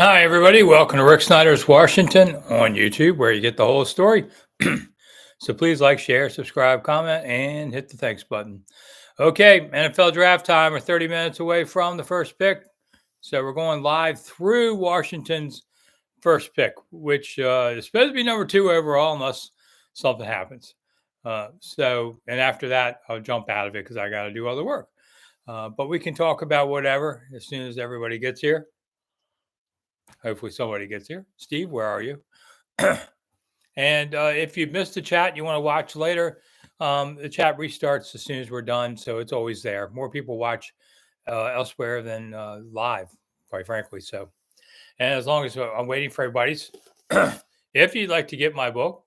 Hi, everybody. Welcome to Rick Snider's Washington on YouTube, where you get the whole story. So please like, share, subscribe, comment, and hit the thanks button. Okay, NFL draft time. We're 30 minutes away from the first pick. So we're going live through Washington's first pick, which is supposed to be number 2 overall unless something happens. And after that, I'll jump out of it because I got to do other work. But we can talk about whatever as soon as everybody gets here. Hopefully somebody gets here. Steve, where are you? And if you've missed the chat, you want to watch later, the chat restarts as soon as we're done. So it's always there. More people watch elsewhere than live, quite frankly. So, and as long as I'm waiting for everybody's, if you'd like to get my book,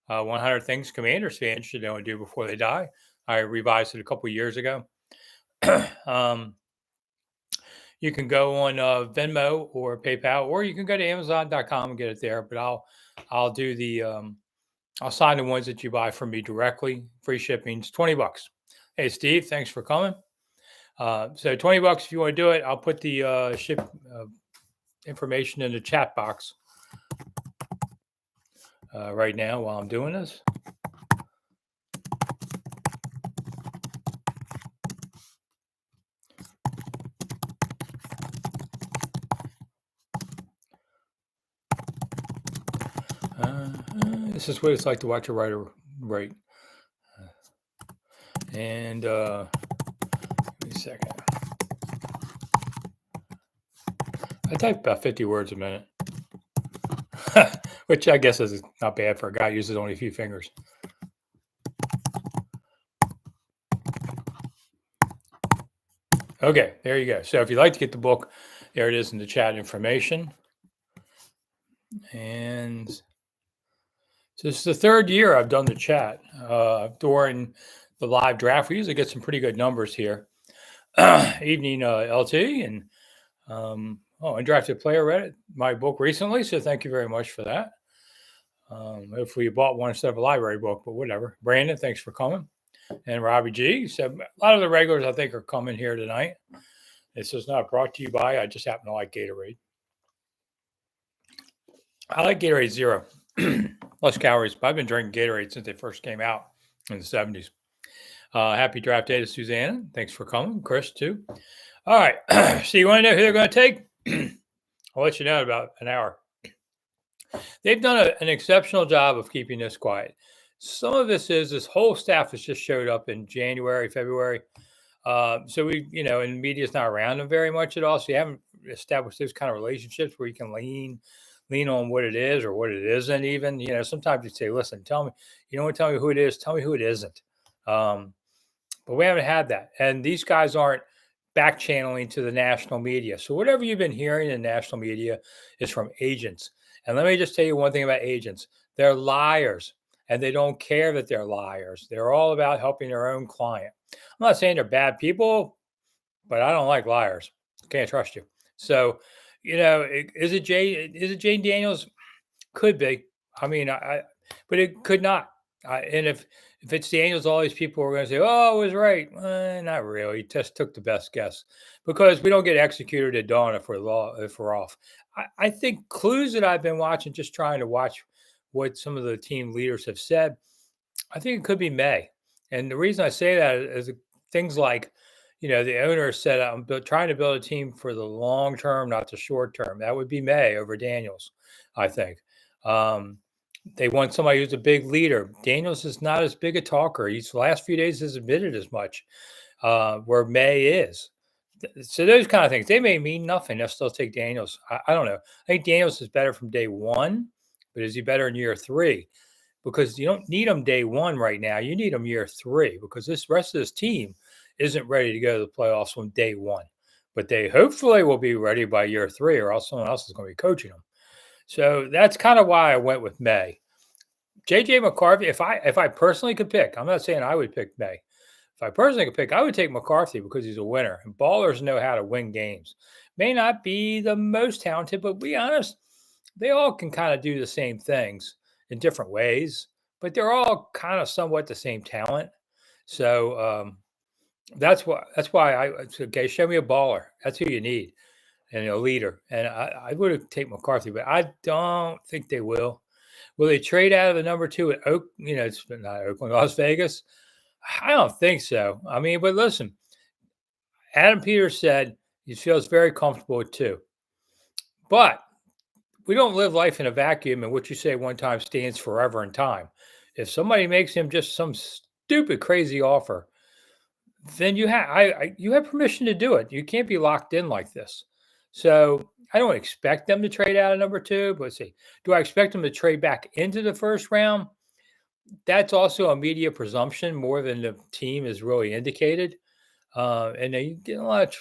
100 Things Commanders fans should know and do before they die, I revised it a couple years ago. You can go on Venmo or PayPal, or you can go to Amazon.com and get it there. But I'll do the I'll sign the ones that you buy from me directly. Free shipping's $20. Hey Steve, thanks for coming. So $20 if you want to do it. I'll put the ship information in the chat box right now while I'm doing this. This is what it's like to watch a writer write. And give me a second. I type about 50 words a minute, which I guess is not bad for a guy who uses only a few fingers. Okay, there you go. So if you'd like to get the book, there it is in the chat information. And so this is the third year I've done the chat during the live draft. We usually get some pretty good numbers here. Evening LT and undrafted player read it, my book recently, so thank you very much for that. Hopefully you bought one instead of a library book, but whatever. Brandon, thanks for coming. And Robbie G. So a lot of the regulars I think are coming here tonight. This is not brought to you by, I just happen to like Gatorade. I like Gatorade Zero. Less calories. I've been drinking Gatorade since they first came out in the 70s. Happy draft day to Susanna. Thanks for coming. Chris, too. All right. So you want to know who they're going to take? I'll let you know in about an hour. They've done an exceptional job of keeping this quiet. Some of this whole staff has just showed up in January, February. So we, and the media's not around them very much at all. So you haven't established those kind of relationships where you can lean on what it is or what it isn't even. Sometimes you say, listen, tell me, you don't want to tell me who it is, tell me who it isn't. But we haven't had that. And these guys aren't back channeling to the national media. So whatever you've been hearing in national media is from agents. And let me just tell you one thing about agents. They're liars, and they don't care that they're liars. They're all about helping their own client. I'm not saying they're bad people, but I don't like liars. Can't trust you. So, is it Jayden Daniels? Could be. I mean, but it could not. And if it's Daniels, all these people are going to say, "Oh, it was right." Not really. He just took the best guess because we don't get executed at dawn if we're off. I think clues that I've been watching, just trying to watch what some of the team leaders have said. I think it could be May, and the reason I say that is things like, the owner said, "I'm trying to build a team for the long term, not the short term." That would be May over Daniels, I think. They want somebody who's a big leader. Daniels is not as big a talker. He's the last few days has admitted as much, where May is. So those kind of things, they may mean nothing. They'll still take Daniels. I don't know. I think Daniels is better from day one, but is he better in year 3? Because you don't need him day 1 right now. You need him year 3 because this rest of this team isn't ready to go to the playoffs on day 1. But they hopefully will be ready by year 3, or else someone else is going to be coaching them. So that's kind of why I went with May. JJ McCarthy, if I personally could pick, I'm not saying I would pick May. If I personally could pick, I would take McCarthy because he's a winner. And ballers know how to win games. May not be the most talented, but be honest, they all can kind of do the same things in different ways, but they're all kind of somewhat the same talent. So that's why okay, show me a baller. That's who you need. and a leader. And I would have taken McCarthy, but I don't think they will. Will they trade out of the number 2 at Oak? It's not Oakland, Las Vegas. I don't think so. I mean, but listen, Adam Peters said he feels very comfortable with 2. But we don't live life in a vacuum, and what you say one time stands forever in time. If somebody makes him just some stupid, crazy offer, then you have permission to do it. You can't be locked in like this. So I don't expect them to trade out of number 2. But let's see, do I expect them to trade back into the first round? That's also a media presumption more than the team is really indicated. And then you get a lot of,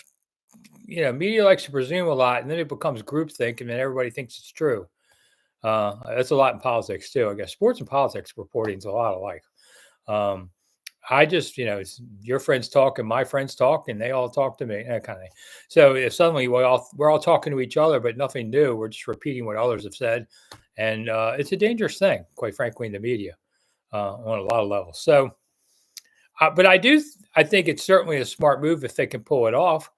media likes to presume a lot, and then it becomes groupthink, and then everybody thinks it's true. That's a lot in politics too. I guess sports and politics reporting is a lot alike. Um, I just, it's your friends talk and my friends talk, and they all talk to me, that kind of thing. So if suddenly we're all talking to each other, but nothing new, we're just repeating what others have said, and it's a dangerous thing, quite frankly, in the media on a lot of levels. So, but I think it's certainly a smart move if they can pull it off.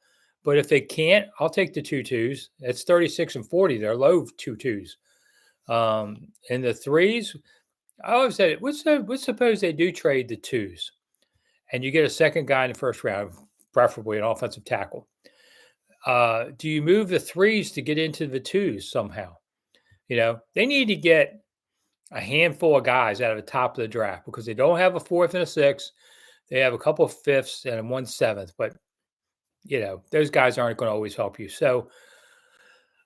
But if they can't, I'll take the 2-2s. It's 36 and 40. They're low 2-2s. And the 3s, I always said, let's suppose they do trade the 2s and you get a second guy in the first round, preferably an offensive tackle. Do you move the 3s to get into the 2s somehow? They need to get a handful of guys out of the top of the draft because they don't have a 4th and a 6th. They have a couple of 5ths and 1 7th, but those guys aren't going to always help you. So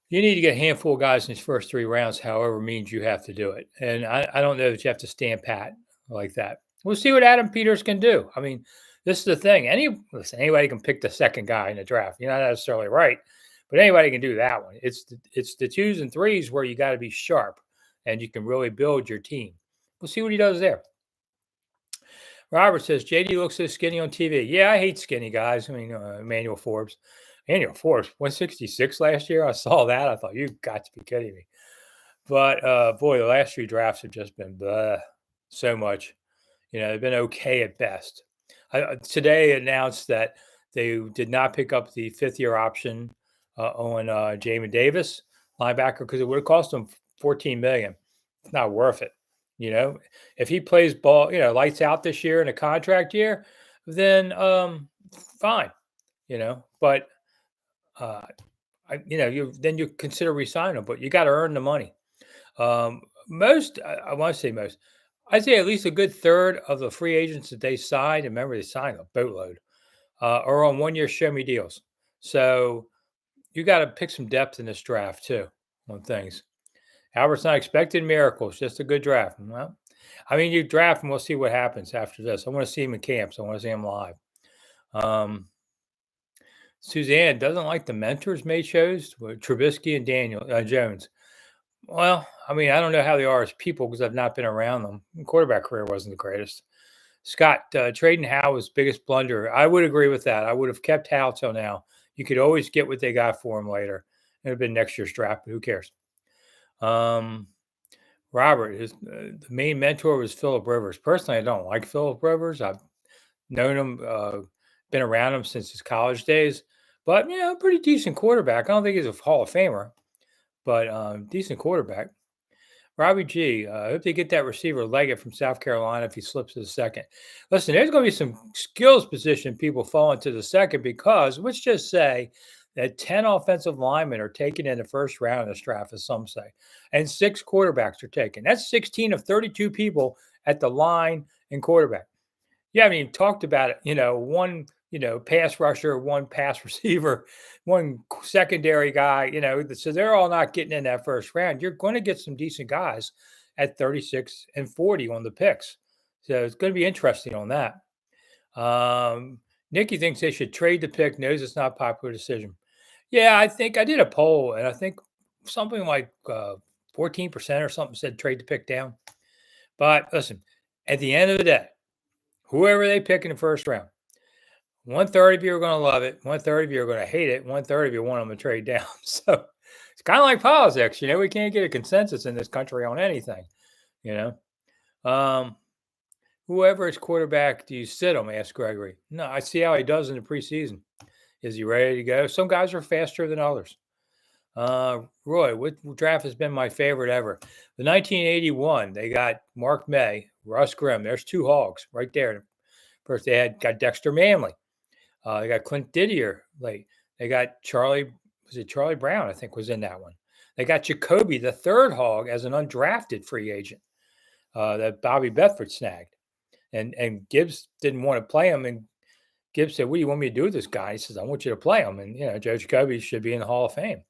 you need to get a handful of guys in these first 3 rounds, however means you have to do it. And I don't know that you have to stand pat like that. We'll see what Adam Peters can do. I mean, this is the thing. Anybody can pick the second guy in the draft. You're not necessarily right, but anybody can do that one. It's the 2s and 3s where you got to be sharp and you can really build your team. We'll see what he does there. Robert says, JD looks so skinny on TV. Yeah, I hate skinny guys. I mean, Emmanuel Forbes. Emmanuel Forbes, 166 last year. I saw that. I thought, you've got to be kidding me. But, boy, the last 3 drafts have just been so much. They've been okay at best. Today announced that they did not pick up the 5th-year option on Jayden Davis, linebacker, because it would have cost them $14 million. It's not worth it. If he plays ball, lights out this year in a contract year, then fine. But then you consider resigning him, but you got to earn the money. I want to say most. I'd say at least a good third of the free agents that they signed, and remember they signed a boatload, are on 1-year show me deals. So you got to pick some depth in this draft too on things. Albert's not expecting miracles, just a good draft. Well, I mean, you draft and we'll see what happens after this. I want to see him in camps. I want to see him live. Suzanne doesn't like the mentors made shows with Trubisky and Daniel Jones. Well, I mean, I don't know how they are as people because I've not been around them. Quarterback career wasn't the greatest. Scott, trading Howe was biggest blunder. I would agree with that. I would have kept Howe till now. You could always get what they got for him later. It would have been next year's draft, but who cares? Robert, the main mentor was Philip Rivers. Personally, I don't like Philip Rivers. I've known him, been around him since his college days, but pretty decent quarterback. I don't think he's a Hall of Famer, but decent quarterback. Robbie G, I hope they get that receiver Leggett from South Carolina if he slips to the second. Listen, there's going to be some skills position people fall into the second because let's just say that 10 offensive linemen are taken in the first round of this draft, as some say, and 6 quarterbacks are taken. That's 16 of 32 people at the line and quarterback. You haven't even talked about it. One, pass rusher, 1 pass receiver, 1 secondary guy, so they're all not getting in that first round. You're going to get some decent guys at 36 and 40 on the picks. So it's going to be interesting on that. Nikki thinks they should trade the pick, knows it's not a popular decision. Yeah, I think I did a poll, and I think something like 14% or something said trade the pick down. But listen, at the end of the day, whoever they pick in the first round, 1/3 of you are going to love it. 1/3 of you are going to hate it. 1/3 of you want them to trade down. So it's kind of like politics. We can't get a consensus in this country on anything. Whoever is quarterback, do you sit him? Asked Gregory. No, I see how he does in the preseason. Is he ready to go? Some guys are faster than others. Roy, what draft has been my favorite ever? The 1981. They got Mark May, Russ Grimm. There's two hogs right there. First, got Dexter Manley. They got Clint Didier. They got Charlie. Was it Charlie Brown? I think was in that one. They got Jacoby, the third hog, as an undrafted free agent that Bobby Bedford snagged. And Gibbs didn't want to play him, and Gibbs said, "What do you want me to do with this guy?" He says, "I want you to play him." And Joe Jacoby should be in the Hall of Fame.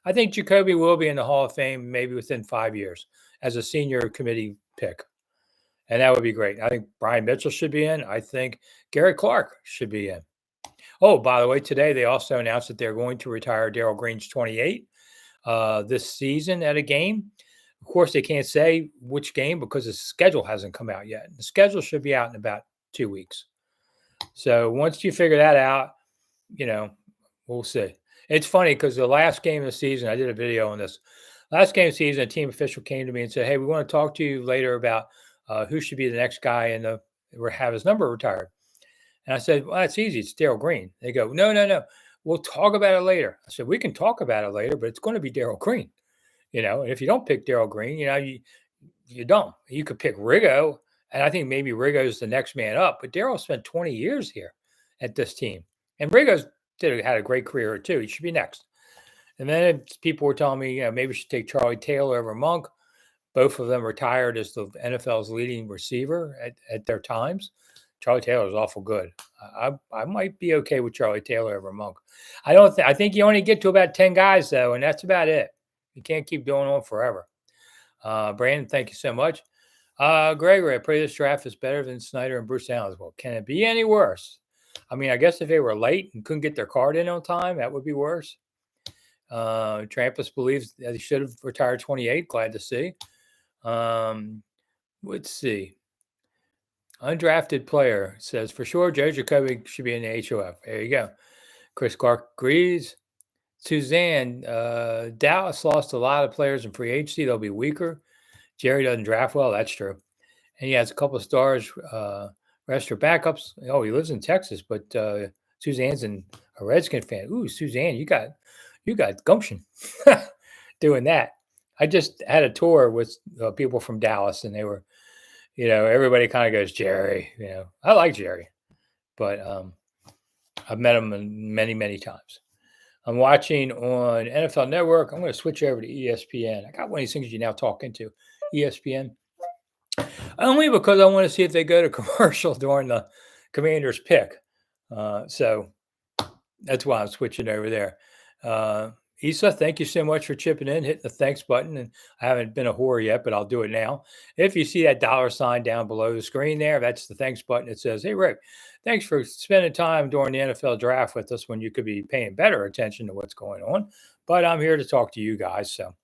I think Jacoby will be in the Hall of Fame maybe within 5 years as a senior committee pick, and that would be great. I think Brian Mitchell should be in. I think Gary Clark should be in. Oh, by the way, today they also announced that they're going to retire Darrell Green's 28 this season at a game. Of course, they can't say which game because the schedule hasn't come out yet. The schedule should be out in about 2 weeks. So once you figure that out, we'll see. It's funny because the last game of the season, I did a video on this. Last game of the season, a team official came to me and said, "Hey, we want to talk to you later about who should be the next guy and have his number retired." And I said, "Well, that's easy. It's Darrell Green." They go, No. We'll talk about it later." I said, "We can talk about it later, but it's going to be Darrell Green. And if you don't pick Darrell Green, you don't. You could pick Riggo, and I think maybe Riggo's the next man up. But Darrell spent 20 years here at this team, and Riggo's had a great career too. He should be next." And then people were telling me, maybe we should take Charlie Taylor over Monk. Both of them retired as the NFL's leading receiver at their times. Charlie Taylor is awful good. I might be okay with Charlie Taylor over Monk. I think you only get to about 10 guys though, and that's about it. You can't keep going on forever. Brandon, thank you so much. Gregory, I pray this draft is better than Snider and Bruce Allen's. Well, can it be any worse? I mean, I guess if they were late and couldn't get their card in on time, that would be worse. Trampus believes that he should have retired 28. Glad to see. Let's see. Undrafted player says, for sure, Joe Jacoby should be in the HOF. There you go. Chris Clark agrees. Suzanne, Dallas lost a lot of players in free agency. They'll be weaker. Jerry doesn't draft well. That's true. And he has a couple of stars, rest are backups. Oh, he lives in Texas, but Suzanne's a Redskin fan. Ooh, Suzanne, you got gumption doing that. I just had a tour with people from Dallas, and they were, everybody kind of goes, Jerry. I like Jerry, but I've met him many, many times. I'm watching on NFL Network. I'm going to switch over to ESPN. I got one of these things you now talk into, ESPN. Only because I want to see if they go to commercial during the Commanders pick. So that's why I'm switching over there. Issa, thank you so much for chipping in, hitting the thanks button. And I haven't been a whore yet, but I'll do it now. If you see that $sign down below the screen there, that's the thanks button. It says, "Hey, Rick, thanks for spending time during the NFL draft with us when you could be paying better attention to what's going on. But I'm here to talk to you guys." So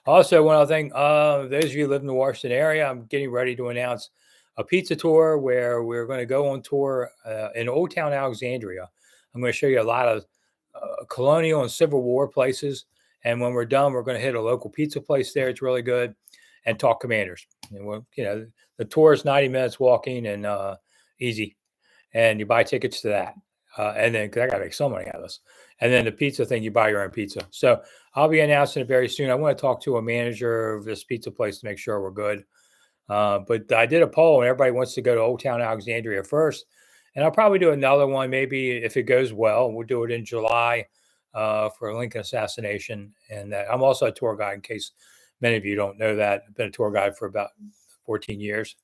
also, one other thing, those of you who live in the Washington area, I'm getting ready to announce a pizza tour where we're going to go on tour in Old Town Alexandria. I'm going to show you a lot of colonial and Civil War places. And when we're done, we're going to hit a local pizza place there. It's really good, and talk Commanders. And the tour is 90 minutes walking and easy. And you buy tickets to that. And then, because I got to make some money out of this. And then the pizza thing, you buy your own pizza. So I'll be announcing it very soon. I want to talk to a manager of this pizza place to make sure we're good. But I did a poll, and everybody wants to go to Old Town Alexandria first. And I'll probably do another one, maybe if it goes well. We'll do it in July for Lincoln assassination. And I'm also a tour guide, in case many of you don't know that. I've been a tour guide for about 14 years,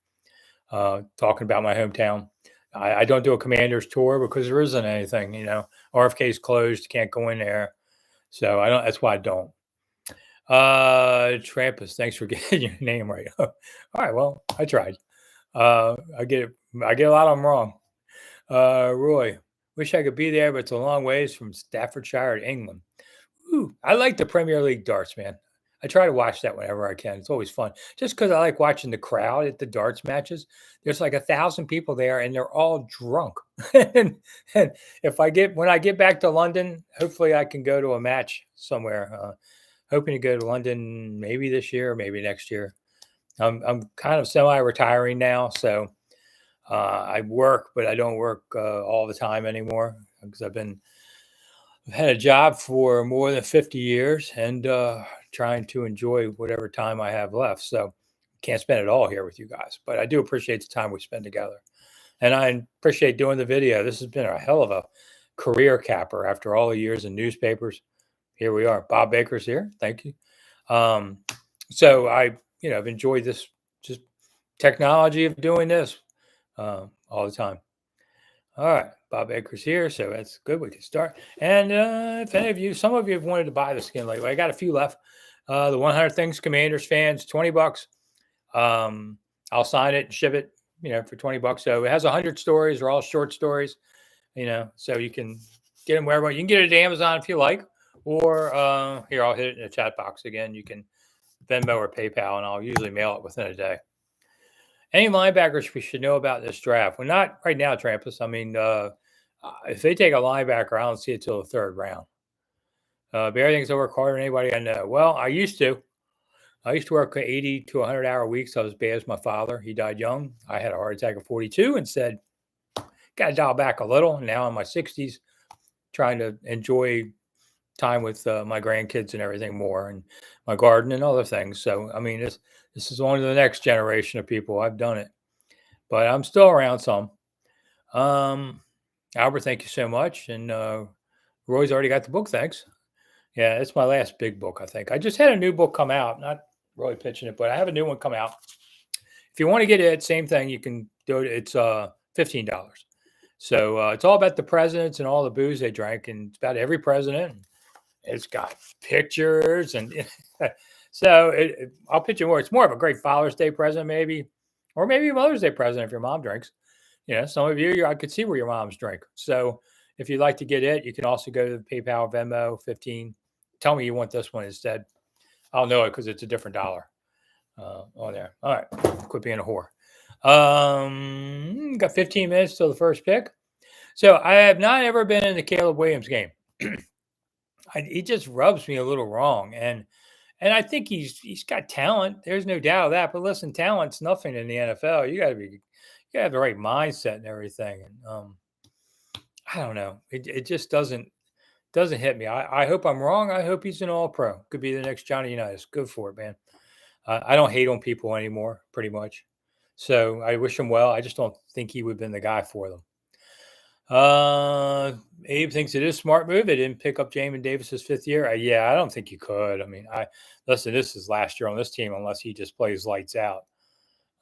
talking about my hometown. I don't do a Commanders tour because there isn't anything, RFK is closed. You can't go in there. So I don't, that's why I don't. Trampus, thanks for getting your name right. All right. Well, I tried. I get a lot of them wrong. Roy, wish I could be there, but it's a long ways from Staffordshire to England. Ooh, I like the Premier League darts, man. I try to watch that whenever I can. It's always fun. Just because I like watching the crowd at the darts matches. There's like 1,000 people there, and they're all drunk. and when I get back to London, hopefully I can go to a match somewhere. Hoping to go to London maybe this year, maybe next year. I'm kind of semi-retiring now, so I work, but I don't work all the time anymore because I've been I've had a job for more than 50 years and trying to enjoy whatever time I have left. So can't spend it all here with you guys, but I do appreciate the time we spend together. And I appreciate doing the video. This has been a hell of a career capper after all the years in newspapers. Here we are. Bob Baker's here. Thank you. Um, so I've enjoyed this just technology of doing this all the time. All right, Bob Baker's here, so that's good. We can start. And if any of you, some of you have wanted to buy the skin lately, I got a few left. The 100 Things Commanders fans, $20. I'll sign it and ship it, for $20. So it has 100 stories. They're all short stories, so you can get them wherever. You can get it at Amazon if you like, or here, I'll hit it in the chat box again. You can Venmo or PayPal, and I'll usually mail it within a day. Any linebackers we should know about this draft? Well, not right now, Trampus. I mean, if they take a linebacker, I don't see it till the third round. Barry thinks I work harder than anybody I know. Well, I used to. I used to work 80 to 100-hour weeks. I was as bad as my father. He died young. I had a heart attack at 42 and said, got to dial back a little. Now in my 60s, trying to enjoy time with my grandkids and everything more, and my garden and other things. So, I mean, this is only the next generation of people. I've done it, but I'm still around some. Albert, thank you so much. And Roy's already got the book. Thanks. Yeah, it's my last big book, I think. I just had a new book come out, not really pitching it, but I have a new one come out. If you want to get it, same thing, you can do it. It's $15. So it's all about the presidents and all the booze they drank, and it's about every president. It's got pictures, and so I'll pitch it more. It's more of a great Father's Day present, maybe, or maybe a Mother's Day present if your mom drinks. Some of you, I could see where your moms drink. So if you'd like to get it, you can also go to the PayPal, Venmo, 15. Tell me you want this one instead. I'll know it because it's a different dollar on there. All right. Quit being a whore. Got 15 minutes till the first pick. So I have not ever been in the Caleb Williams game. He just rubs me a little wrong. And I think he's got talent. There's no doubt of that. But listen, talent's nothing in the NFL. You got to have the right mindset and everything. And I don't know. It just doesn't hit me. I hope I'm wrong. I hope he's an all-pro. Could be the next Johnny Unitas. Good for it, man. I don't hate on people anymore, pretty much. So I wish him well. I just don't think he would have been the guy for them. Abe thinks it is a smart move. They didn't pick up Jamin Davis's fifth year. Yeah, I don't think you could. I mean, listen, this is last year on this team unless he just plays lights out.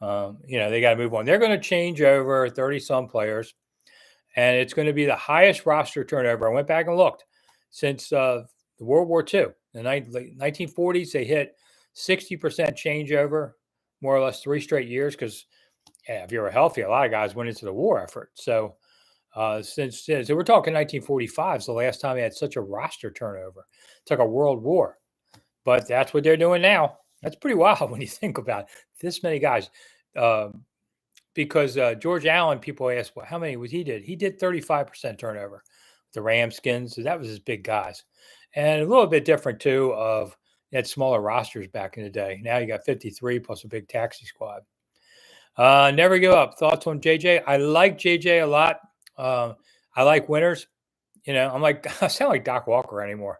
They got to move on. They're going to change over 30-some players, and it's going to be the highest roster turnover. I went back and looked since the World War II. In the 1940s, they hit 60% changeover, more or less 3 straight years, because if you were healthy, a lot of guys went into the war effort. So since so we're talking 1945 is the last time they had such a roster turnover. It's like a world war. But that's what they're doing now. That's pretty wild when you think about it. This many guys. Because George Allen, people ask, well, how many was he did? He did 35% turnover. The Ramskins, so that was his big guys. And a little bit different, too, of you had smaller rosters back in the day. Now you got 53 plus a big taxi squad. Never give up. Thoughts on JJ? I like JJ a lot. I like winners. I'm like, I sound like Doc Walker anymore,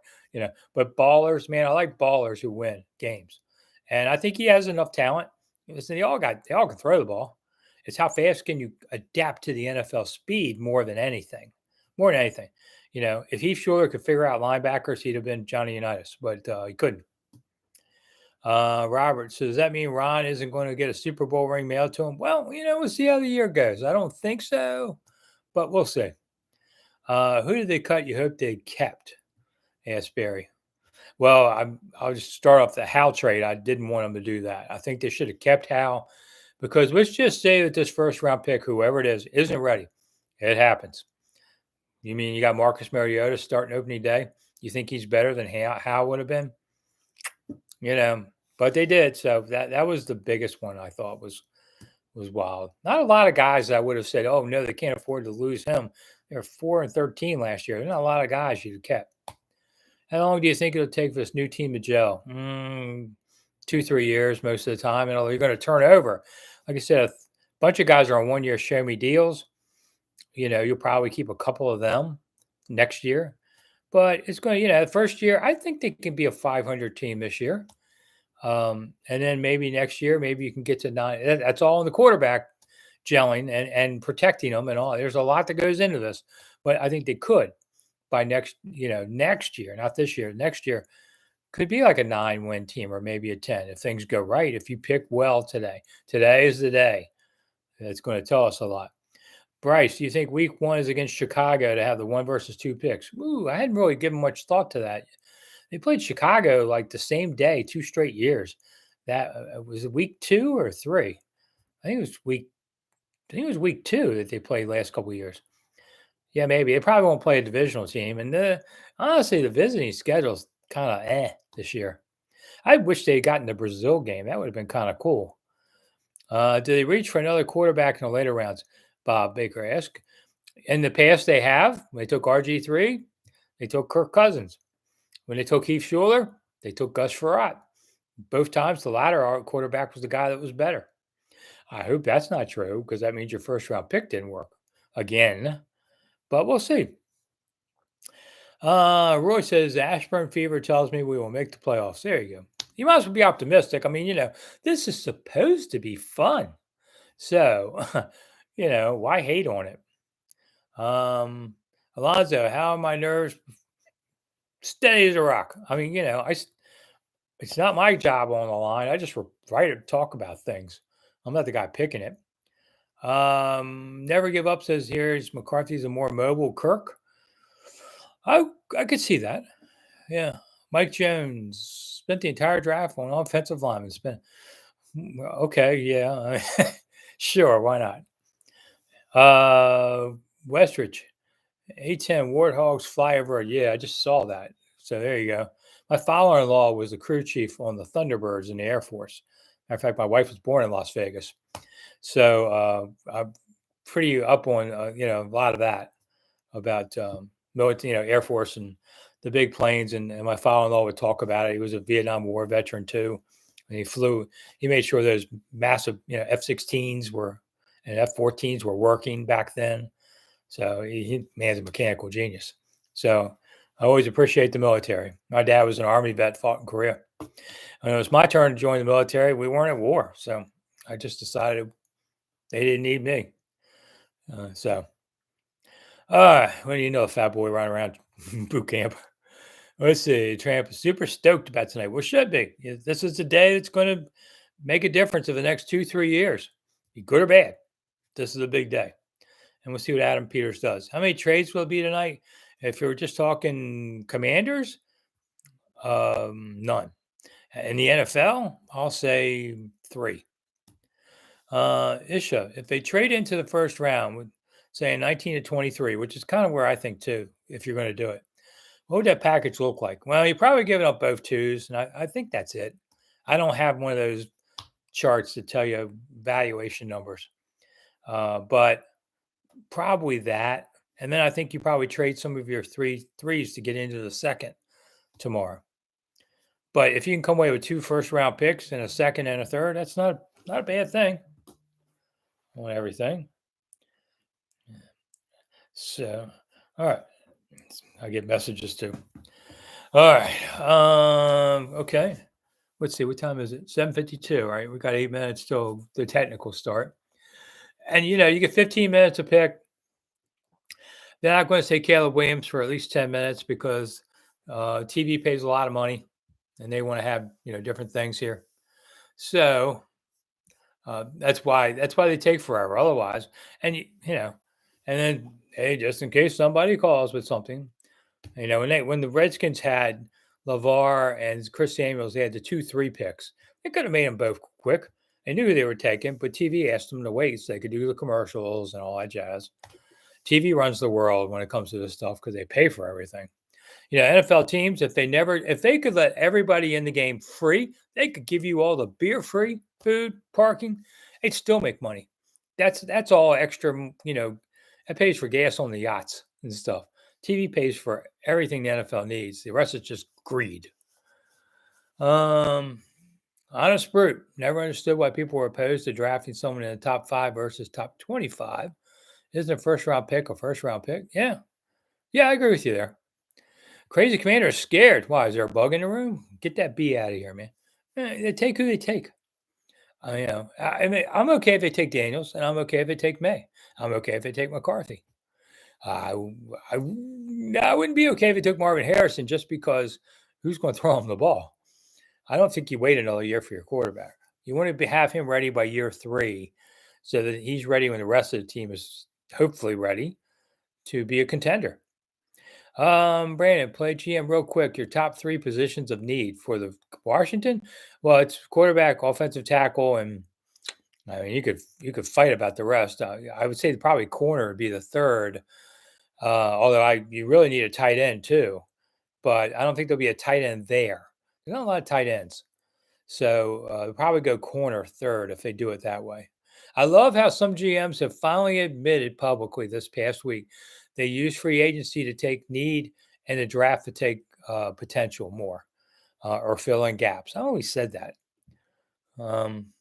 but ballers, man, I like ballers who win games. And I think he has enough talent. Listen, they all can throw the ball. It's how fast can you adapt to the NFL speed more than anything. If Heath Schuler could figure out linebackers, he'd have been Johnny Unitas, but he couldn't. Robert, so does that mean Ron isn't going to get a Super Bowl ring mailed to him? Well, we'll see how the year goes. I don't think so, but we'll see. Who did they cut? You hope they kept? Asked Barry. Well, I'll just start off the Hal trade. I didn't want them to do that. I think they should have kept Hal, because let's just say that this first round pick, whoever it is, isn't ready. It happens. You mean you got Marcus Mariota starting opening day? You think he's better than Hal would have been? But they did. So that was the biggest one I thought was wild. Not a lot of guys I would have said, oh, no, they can't afford to lose him. They were 4-13 last year. There's not a lot of guys you'd have kept. How long do you think it'll take for this new team to gel? 2-3 years most of the time. And you're going to turn over. Like I said, a bunch of guys are on 1-year show me deals. You'll probably keep a couple of them next year. but it's going to, the first year, I think they can be a 500 team this year. And then maybe next year, maybe you can get to nine. That's all in the quarterback gelling and protecting them and all. There's a lot that goes into this, but I think they could by next year, not this year, next year could be like a 9-win team or maybe a 10 if things go right. If you pick well today, today is the day. That's going to tell us a lot. Bryce, do you think week 1 is against Chicago to have the 1 versus 2 picks? Ooh, I hadn't really given much thought to that. They played Chicago like the same day, 2 straight years. That was it week 2 or 3? I think it was week 2 that they played last couple of years. Yeah, maybe. They probably won't play a divisional team. And honestly, the visiting schedule's kind of this year. I wish they had gotten the Brazil game. That would have been kind of cool. Do they reach for another quarterback in the later rounds? Bob Baker asked. In the past, they have. When they took RG3, they took Kirk Cousins. When they took Heath Schuler, they took Gus Frerotte. Both times, the latter quarterback was the guy that was better. I hope that's not true because that means your first round pick didn't work again. But we'll see. Roy says Ashburn fever tells me we will make the playoffs. There you go. You might as well be optimistic. I mean, this is supposed to be fun. So, why hate on it? Alonzo, how are my nerves? Steady as a rock. I mean, it's not my job on the line. I just write and talk about things. I'm not the guy picking it. Never give up says here's McCarthy's a more mobile Kirk. I could see that. Yeah. Mike Jones spent the entire draft on offensive linemen. Okay, yeah. Sure, why not? Westridge, A10 Warthogs fly over. Yeah, I just saw that. So there you go. My father-in-law was a crew chief on the Thunderbirds in the Air Force. Matter of fact, my wife was born in Las Vegas. So I'm pretty up on a lot of that about military, Air Force and the big planes. And my father-in-law would talk about it. He was a Vietnam War veteran too, and he made sure those massive F-16s and F-14s were working back then. So man's a mechanical genius. So I always appreciate the military. My dad was an Army vet, fought in Korea. When it was my turn to join the military, we weren't at war. So I just decided they didn't need me. When you know a fat boy running around boot camp. Let's see. Tramp is super stoked about tonight. Well, should be. This is the day that's going to make a difference in the next 2-3 years. Be good or bad. This is a big day. And we'll see what Adam Peters does. How many trades will it be tonight? If you're just talking Commanders, none. In the NFL, I'll say 3. Isha, if they trade into the first round, with say 19 to 23, which is kind of where I think too, if you're going to do it, what would that package look like? Well, you're probably giving up both twos, and I think that's it. I don't have one of those charts to tell you valuation numbers, but probably that. And then I think you probably trade some of your threes to get into the second tomorrow. But if you can come away with 2 first-round picks and a second and a third, that's not a bad thing on everything. So, all right. I get messages too. All right. Okay. Let's see. What time is it? 7:52. Right. We got 8 minutes till the technical start. And you get 15 minutes to pick. They're not going to say Caleb Williams for at least 10 minutes because TV pays a lot of money, and they want to have different things here. So that's why they take forever. Otherwise, and and then hey, just in case somebody calls with something, when the Redskins had LeVar and Chris Samuels, they had the 2-3 picks. They could have made them both quick. They knew who they were taking, but TV asked them to wait so they could do the commercials and all that jazz. TV runs the world when it comes to this stuff because they pay for everything. NFL teams, if they could let everybody in the game free, they could give you all the beer free, food, parking, they'd still make money. That's all extra, it pays for gas on the yachts and stuff. TV pays for everything the NFL needs. The rest is just greed. Honest brute. Never understood why people were opposed to drafting someone in the top 5 versus top 25. Isn't a first round pick a first round pick? Yeah. Yeah, I agree with you there. Crazy Commander is scared. Why? Is there a bug in the room? Get that bee out of here, man. They take who they take. I mean, I'm okay if they take Daniels, and I'm okay if they take May. I'm okay if they take McCarthy. I, I, I wouldn't be okay if they took Marvin Harrison just because who's going to throw him the ball? I don't think you wait another year for your quarterback. You want to have him ready by year 3 so that he's ready when the rest of the team is hopefully ready to be a contender. Brandon, play GM real quick. Your top 3 positions of need for the Washington. Well, it's quarterback, offensive tackle, and I mean you could fight about the rest. I would say probably corner would be the third. Although you really need a tight end too, but I don't think there'll be a tight end there. There's not a lot of tight ends, so they'll probably go corner third if they do it that way. I love how some GMs have finally admitted publicly this past week they use free agency to take need and the draft to take potential more or fill in gaps. I always said that. Um,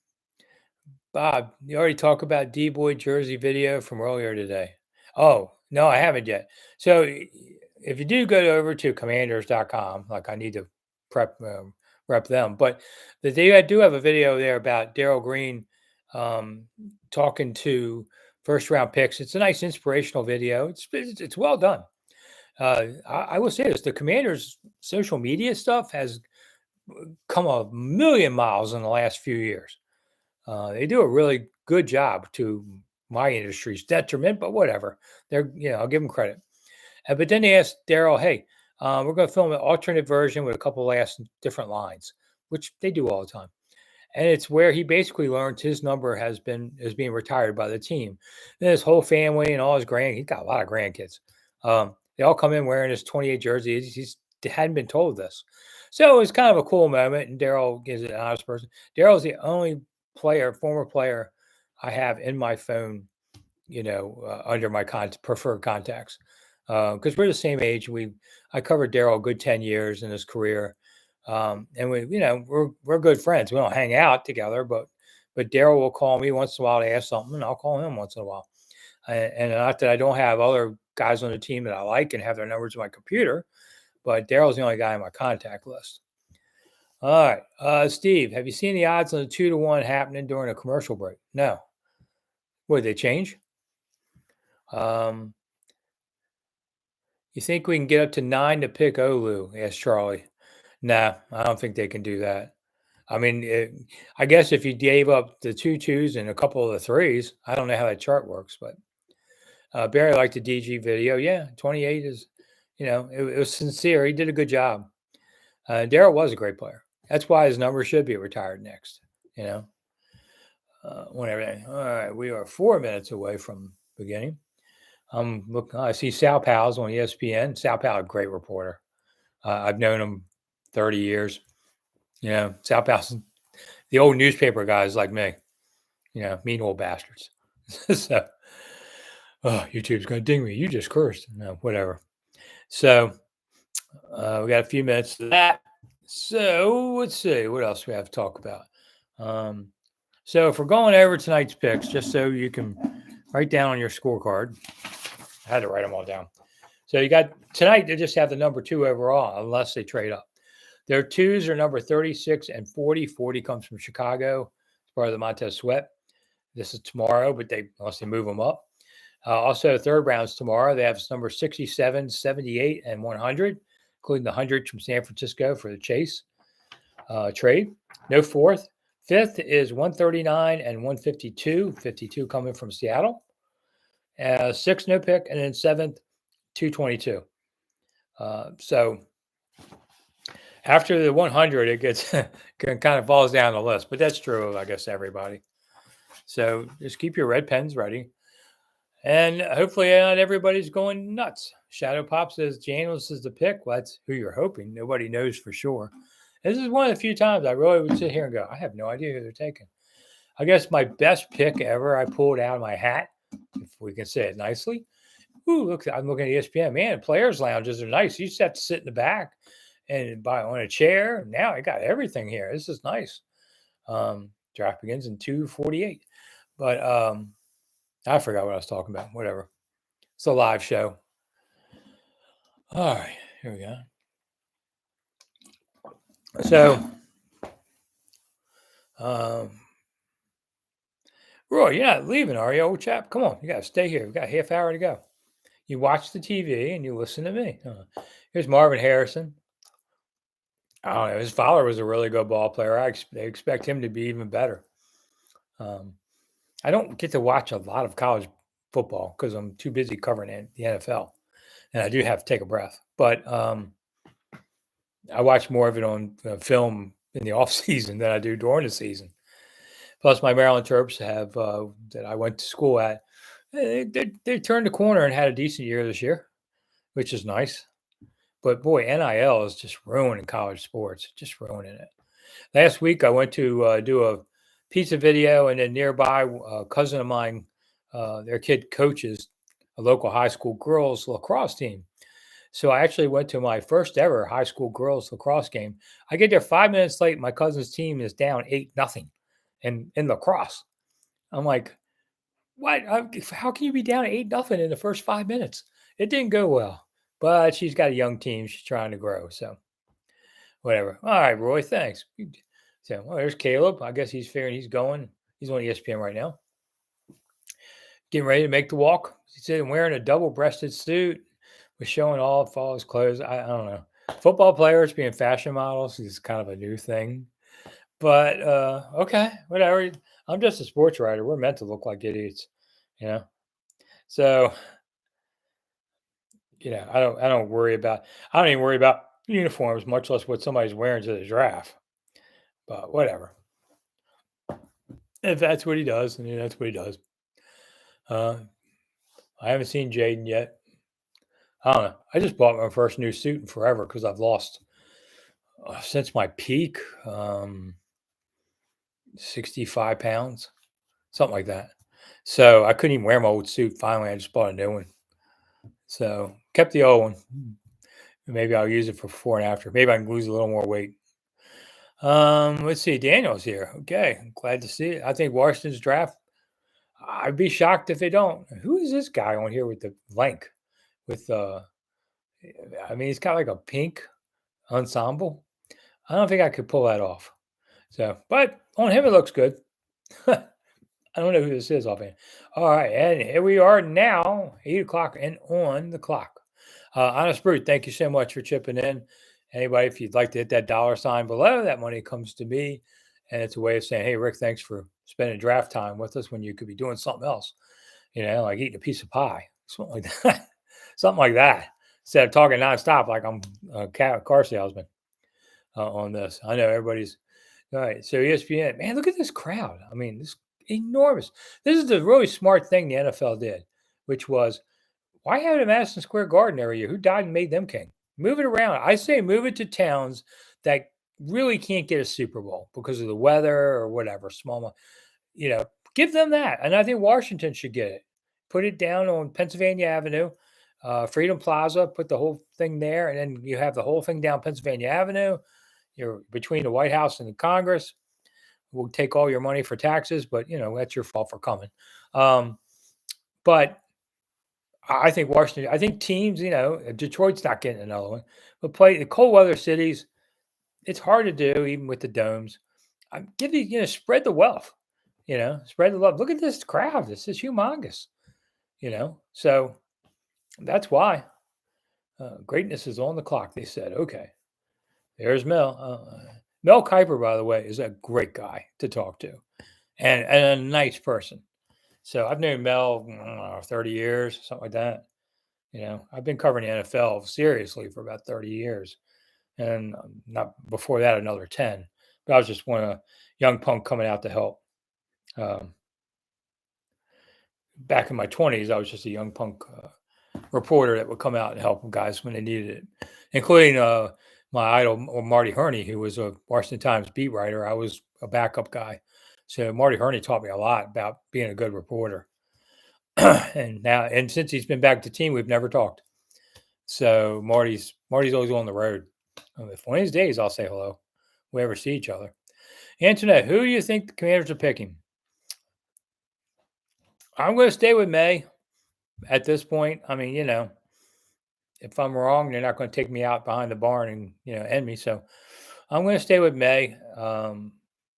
Bob, you already talked about D-Boy jersey video from earlier today. Oh, no, I haven't yet. So if you do go over to commanders.com, like I need to rep them, but they do have a video there about Darryl Green talking to first round picks. It's a nice inspirational video. It's well done. I will say this: the Commanders' social media stuff has come a million miles in the last few years. They do a really good job to my industry's detriment, but whatever. I'll give them credit. But then they asked Darryl, "Hey, we're going to film an alternate version with a couple last different lines," which they do all the time. And it's where he basically learned his number is being retired by the team. And his whole family and all his he's got a lot of grandkids. They all come in wearing his 28 jersey. He hadn't been told this. So it was kind of a cool moment. And Darryl is an honest person. Darryl's the only former player I have in my phone, under my preferred contacts. Because we're the same age. I covered Darryl a good 10 years in his career. And we're good friends. We don't hang out together, but Darryl will call me once in a while to ask something, and I'll call him once in a while. And not that I don't have other guys on the team that I like and have their numbers on my computer, but Darryl's the only guy on my contact list. All right, Steve, have you seen the odds on the 2-1 happening during a commercial break? No. Would they change? You think we can get up to 9 to pick Olu? Asked Charlie. Nah, I don't think they can do that. I mean, I guess if you gave up the 2 2s and a couple of the 3s, I don't know how that chart works, but Barry liked the DG video. Yeah, 28 is, it was sincere. He did a good job. Darryl was a great player. That's why his number should be retired next, whenever. All right, we are 4 minutes away from beginning. Look, I see Sal Powell's on ESPN. Sal Powell, a great reporter. I've known him 30 years. Sal Powell's the old newspaper guys like me. Mean old bastards. So, YouTube's going to ding me. You just cursed. No, whatever. So, we got a few minutes to that. So, let's see. What else we have to talk about? So, if we're going over tonight's picks, just so you can write down on your scorecard, I had to write them all down. So, you got tonight, they just have the number 2 overall, unless they trade up. Their 2s are number 36 and 40. 40 comes from Chicago. It's part of the Montez Sweat. This is tomorrow, but unless they move them up. Also, third rounds tomorrow. They have number 67, 78, and 100, including the 100 from San Francisco for the Chase trade. No fourth. Fifth is 139 and 152. 52 coming from Seattle. Sixth, no pick. And then seventh, 222. So after the 100, it gets kind of falls down the list. But that's true of, I guess, everybody. So just keep your red pens ready. And hopefully not everybody's going nuts. Shadow Pop says Daniels is the pick. Well, that's who you're hoping. Nobody knows for sure. This is one of the few times I really would sit here and go, I have no idea who they're taking. I guess my best pick ever I pulled out of my hat, if we can say it nicely. Ooh, look, I'm looking at ESPN. Man, players' lounges are nice. You just have to sit in the back and buy on a chair. Now I got everything here. This is nice. Draft begins in 2:48. But I forgot what I was talking about. Whatever. It's a live show. All right. Here we go. So, um, Roy, you're not leaving, are you, old chap? Come on, you got to stay here. We got a half hour to go. You watch the TV and you listen to me. Here's Marvin Harrison. I don't know. His father was a really good ball player. They expect him to be even better. Um, I don't get to watch a lot of college football because I'm too busy covering the NFL, and I do have to take a breath. But I watch more of it on film in the off season than I do during the season. Plus, my Maryland Terps have that I went to school at. They turned the corner and had a decent year this year, which is nice. But boy, NIL is just ruining college sports, just ruining it. Last week, I went to do a pizza video, and then nearby, a cousin of mine, their kid coaches a local high school girls lacrosse team. So I actually went to my first ever high school girls lacrosse game. I get there 5 minutes late. My cousin's team is down 8-0 in lacrosse. I'm like, what? How can you be down 8-0 in the first 5 minutes? It didn't go well, but she's got a young team. She's trying to grow. So whatever. All right, Roy, thanks. So, well, there's Caleb. I guess he's figuring he's going. He's on ESPN right now. Getting ready to make the walk. He's sitting wearing a double-breasted suit with showing all his clothes. I don't know. Football players being fashion models is kind of a new thing. But okay, whatever. I'm just a sports writer. We're meant to look like idiots, you know. So, I don't worry about I don't even worry about uniforms, much less what somebody's wearing to the draft. But whatever. If that's what he does, then that's what he does. Uh, I haven't seen Jayden yet. I don't know. I just bought my first new suit in forever because I've lost since my peak 65 pounds, something like that. So I couldn't even wear my old suit. Finally, I just bought a new one. So kept the old one. Maybe I'll use it for before and after. Maybe I can lose a little more weight. Let's see. Daniels here. Okay, glad to see it. I think Washington's draft. I'd be shocked if they don't. Who is this guy on here with the link? With I mean, he's got like a pink ensemble. I don't think I could pull that off. So, but on him, it looks good. I don't know who this is offhand. All right, and here we are now, 8 o'clock and on the clock. Honest Brute, thank you so much for chipping in. Anybody, if you'd like to hit that dollar sign below, that money comes to me. And it's a way of saying, hey, Rick, thanks for spending draft time with us when you could be doing something else, like eating a piece of pie, something like that. Something like that. Instead of talking nonstop like I'm a car salesman on this. I know everybody's all right. So ESPN, man, look at this crowd. I mean, this enormous. This is the really smart thing the NFL did, which was why have it at Madison Square Garden area? Who died and made them king? Move it around. I say move it to towns that really can't get a Super Bowl because of the weather or whatever. Small, give them that. And I think Washington should get it. Put it down on Pennsylvania Avenue, Freedom Plaza. Put the whole thing there, and then you have the whole thing down Pennsylvania Avenue. You're between the White House and the Congress. We'll take all your money for taxes, but that's your fault for coming. But I think Washington. I think teams. Detroit's not getting another one, but play the cold weather cities. It's hard to do even with the domes. I'm giving spread the wealth. Spread the love. Look at this crowd. This is humongous. So that's why greatness is on the clock. They said, okay, there's Mel. Mel Kiper, by the way, is a great guy to talk to, and a nice person. So I've known Mel, I don't know, 30 years, something like that. I've been covering the NFL seriously for about 30 years, and not before that another 10. But I was just one young punk coming out to help. Um, Back in my 20s, I was just a young punk reporter that would come out and help guys when they needed it, including my idol Marty Herney, who was a Washington Times beat writer. I was a backup guy, so Marty Herney taught me a lot about being a good reporter. and since he's been back to the team, we've never talked. So Marty's always on the road. If one of these days I'll say hello, we ever see each other. Antoinette, who do you think the Commanders are picking? I'm going to stay with May at this point. I mean, if I'm wrong, they're not going to take me out behind the barn and end me. So I'm going to stay with May,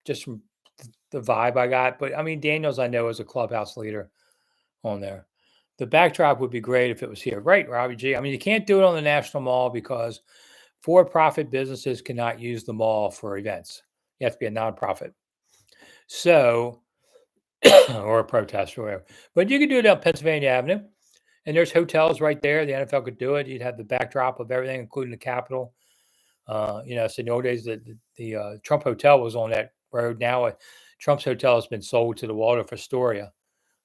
just from the vibe I got. But I mean, Daniels, I know, is a clubhouse leader on there. The backdrop would be great if it was here. Right, Robbie G. I mean, you can't do it on the National Mall because for-profit businesses cannot use the mall for events. You have to be a nonprofit. So, or a protest or whatever. But you can do it on Pennsylvania Avenue. And there's hotels right there. The NFL could do it. You'd have the backdrop of everything, including the Capitol. So in the old days, the Trump Hotel was on that road. Now, Trump's hotel has been sold to the Waldorf Astoria.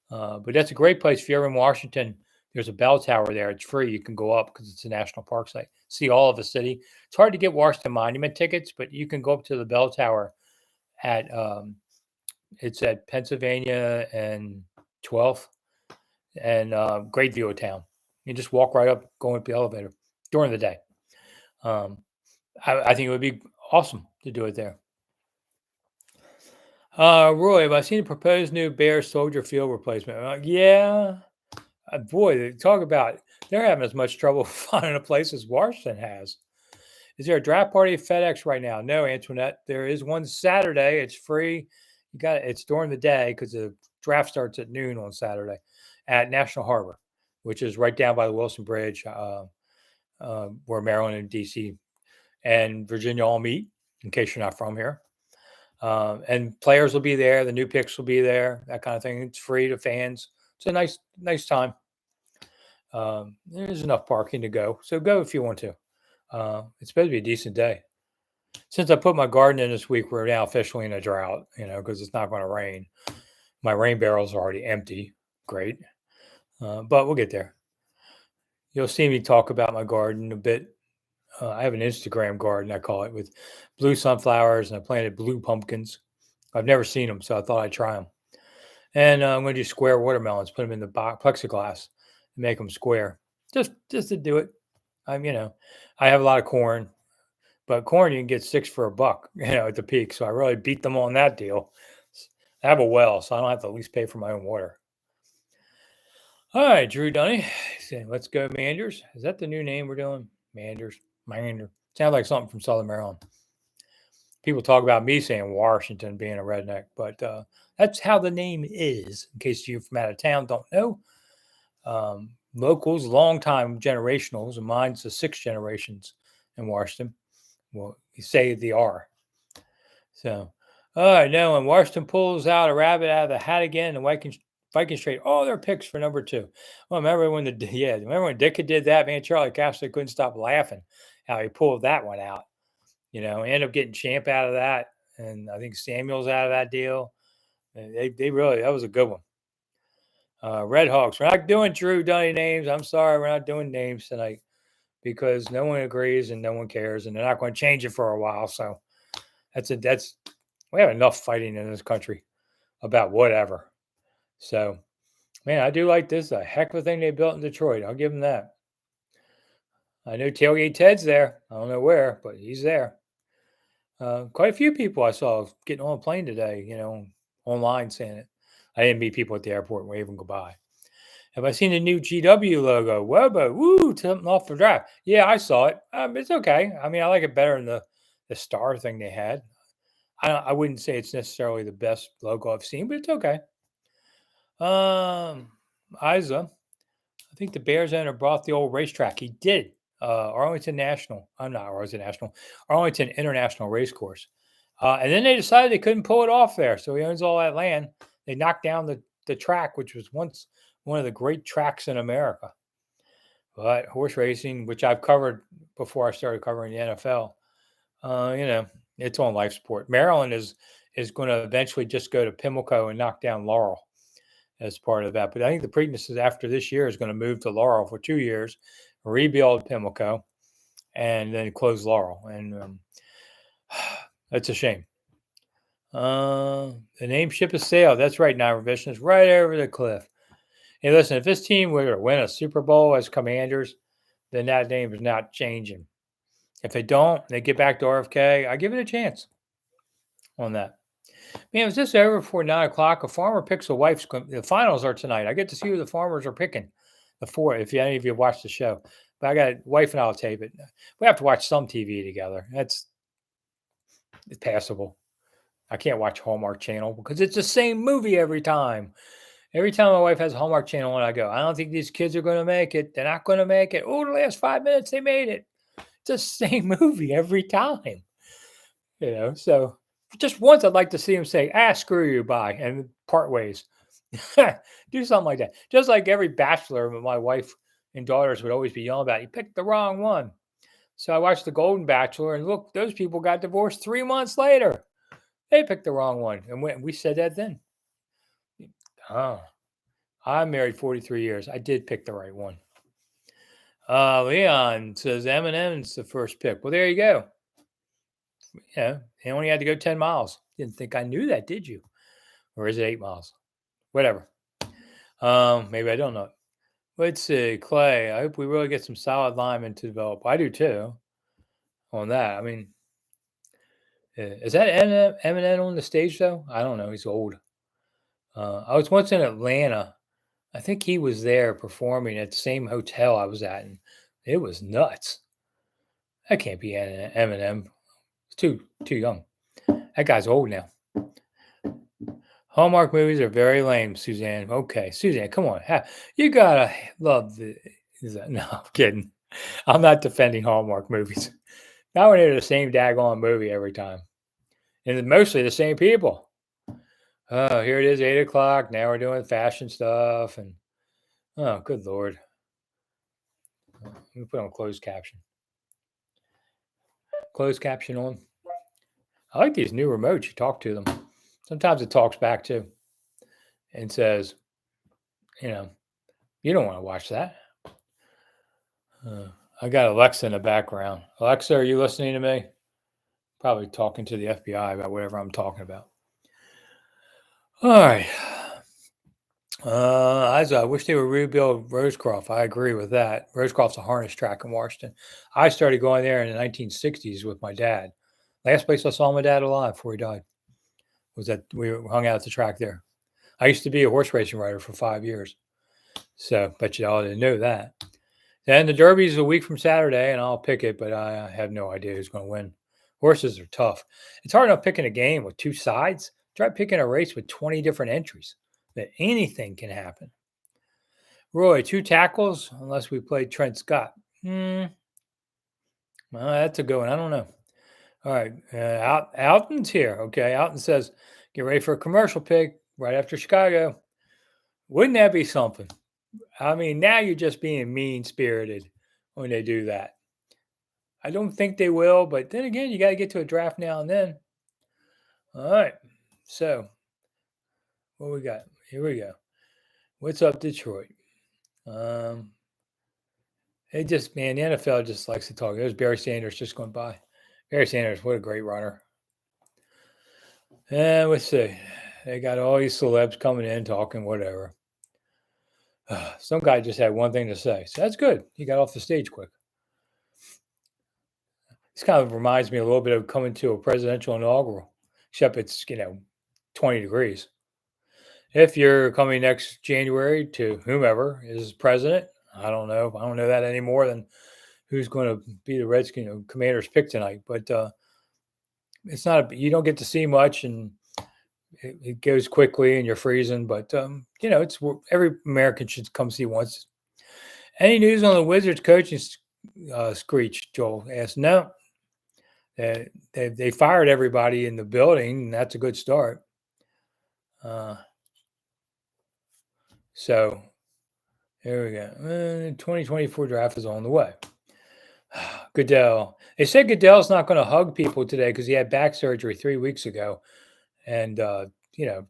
But that's a great place if you're in Washington. There's a bell tower there. It's free. You can go up because it's a national park site. See all of the city. It's hard to get Washington Monument tickets, but you can go up to the bell tower at it's at Pennsylvania and 12th, and great view of town. You just walk right up, go up the elevator during the day. I think it would be awesome to do it there. Roy, have I seen a proposed new Bears Soldier Field replacement? Yeah. Boy, talk about they're having as much trouble finding a place as Washington has. Is there a draft party at FedEx right now? No, Antoinette. There is one Saturday. It's free. It's during the day because the draft starts at noon on Saturday at National Harbor, which is right down by the Wilson Bridge, where Maryland and DC and Virginia all meet, in case you're not from here. And players will be there. The new picks will be there, that kind of thing. It's free to fans. It's a nice time. There's enough parking to go. So go if you want to. It's supposed to be a decent day. Since I put my garden in this week, we're now officially in a drought, because it's not going to rain. My rain barrels are already empty. Great. But we'll get there. You'll see me talk about my garden a bit. I have an Instagram garden, I call it, with blue sunflowers, and I planted blue pumpkins. I've never seen them, so I thought I'd try them. And I'm going to do square watermelons, put them in the plexiglass, and make them square, just to do it. I have a lot of corn, but corn you can get 6 for $1, at the peak. So I really beat them on that deal. I have a well, so I don't have to at least pay for my own water. All right, Drew Dunny, let's go Manders. Is that the new name we're doing? Manders. Sounds like something from Southern Maryland. People talk about me saying Washington being a redneck, but that's how the name is. In case you from out of town don't know, locals, long-time generationals, and mine's the 6 generations in Washington. Well, you say they are. So, all right, now when Washington pulls out a rabbit out of the hat again, and Viking straight, their picks for number 2. Well, remember when Ditka did that? Man, Charlie Castle couldn't stop laughing how he pulled that one out. Ended up getting Champ out of that, and I think Samuel's out of that deal. They really, that was a good one. Red Hawks. We're not doing Drew Dunny names. I'm sorry, we're not doing names tonight because no one agrees and no one cares, and they're not going to change it for a while. So we have enough fighting in this country about whatever. So, man, I do like this. A heck of a thing they built in Detroit. I'll give them that. I know Tailgate Ted's there. I don't know where, but he's there. Quite a few people I saw getting on a plane today, online saying it. I didn't meet people at the airport waving goodbye. Have I seen the new GW logo? Woo, something off the draft. Yeah, I saw it. It's okay. I mean, I like it better than the star thing they had. I wouldn't say it's necessarily the best logo I've seen, but it's okay. Isa, I think the Bears owner brought the old racetrack. He did. Arlington International Racecourse. And then they decided they couldn't pull it off there. So he owns all that land. They knocked down the track, which was once one of the great tracks in America. But horse racing, which I've covered before I started covering the NFL, it's on life support. Maryland is going to eventually just go to Pimlico and knock down Laurel as part of that. But I think the Preakness is after this year is going to move to Laurel for 2 years, rebuild Pimlico, and then close Laurel. And that's a shame. The name ship has sailed. That's right, Naira Vision. It's right over the cliff. Hey, listen, if this team were to win a Super Bowl as Commanders, then that name is not changing. If they don't, they get back to RFK, I give it a chance on that. Man, was this over before 9 o'clock? A farmer picks a wife's. The finals are tonight. I get to see who the farmers are picking. If any of you watch the show. But I got wife and I'll tape it. We have to watch some TV together. It's passable. I can't watch Hallmark Channel because it's the same movie every time. Every time my wife has a Hallmark Channel on, I go, I don't think these kids are going to make it. They're not going to make it. Oh, the last 5 minutes, they made it. It's the same movie every time. So just once I'd like to see him say, screw you, bye, and part ways. Do something like that. Just like every bachelor, my wife and daughters would always be yelling about, you picked the wrong one. So I watched The Golden Bachelor, and look, those people got divorced 3 months later. They picked the wrong one. And we said that then. Oh, I'm married 43 years. I did pick the right one. Leon says Eminem's the first pick. Well, there you go. He only had to go 10 miles. Didn't think I knew that, did you? Or is it 8 miles? Whatever. Maybe I don't know. Let's see. Clay, I hope we really get some solid linemen to develop. I do too on that. I mean, is that Eminem on the stage, though? I don't know. He's old. I was once in Atlanta. I think he was there performing at the same hotel I was at, and it was nuts. That can't be Eminem. It's too young. That guy's old now. Hallmark movies are very lame, Suzanne. Okay, Suzanne, come on. You gotta love the. No, I'm kidding. I'm not defending Hallmark movies. Not when they're the same daggone movie every time. And mostly the same people. Oh, here it is, 8 o'clock. Now we're doing fashion stuff. And oh, good Lord. Let me put on closed caption. Closed caption on. I like these new remotes. You talk to them. Sometimes it talks back too and says, you don't want to watch that. I got Alexa in the background. Alexa, are you listening to me? Probably talking to the FBI about whatever I'm talking about. All right. I wish they would rebuild Rosecroft. I agree with that. Rosecroft's a harness track in Washington. I started going there in the 1960s with my dad. Last place I saw my dad alive before he died was that we hung out at the track there. I used to be a horse racing rider for 5 years. So, bet you all didn't know that. And the Derby's a week from Saturday, and I'll pick it, but I have no idea who's going to win. Horses are tough. It's hard enough picking a game with 2 sides. Try picking a race with 20 different entries. That anything can happen. Roy, 2 tackles, unless we play Trent Scott. Well, that's a good one. I don't know. All right. Alton's here. Okay. Alton says, get ready for a commercial pick right after Chicago. Wouldn't that be something? I mean, now you're just being mean-spirited when they do that. I don't think they will, but then again, you got to get to a draft now and then. All right. So, what we got? Here we go. What's up, Detroit? The NFL just likes to talk. There's Barry Sanders just going by. Barry Sanders, what a great runner. And let's see. They got all these celebs coming in, talking, whatever. Some guy just had one thing to say. So that's good. He got off the stage quick. This kind of reminds me a little bit of coming to a presidential inaugural, except it's, 20 degrees. If you're coming next January to whomever is president, I don't know. I don't know that any more than who's going to be the Redskins Commander's pick tonight. But it's not. You don't get to see much, and it goes quickly, and you're freezing. But it's every American should come see once. Any news on the Wizards coaching screech? Joel asked. No. They fired everybody in the building, and that's a good start. So here we go. 2024 draft is on the way. Goodell. They said Goodell's not going to hug people today because he had back surgery 3 weeks ago, and doesn't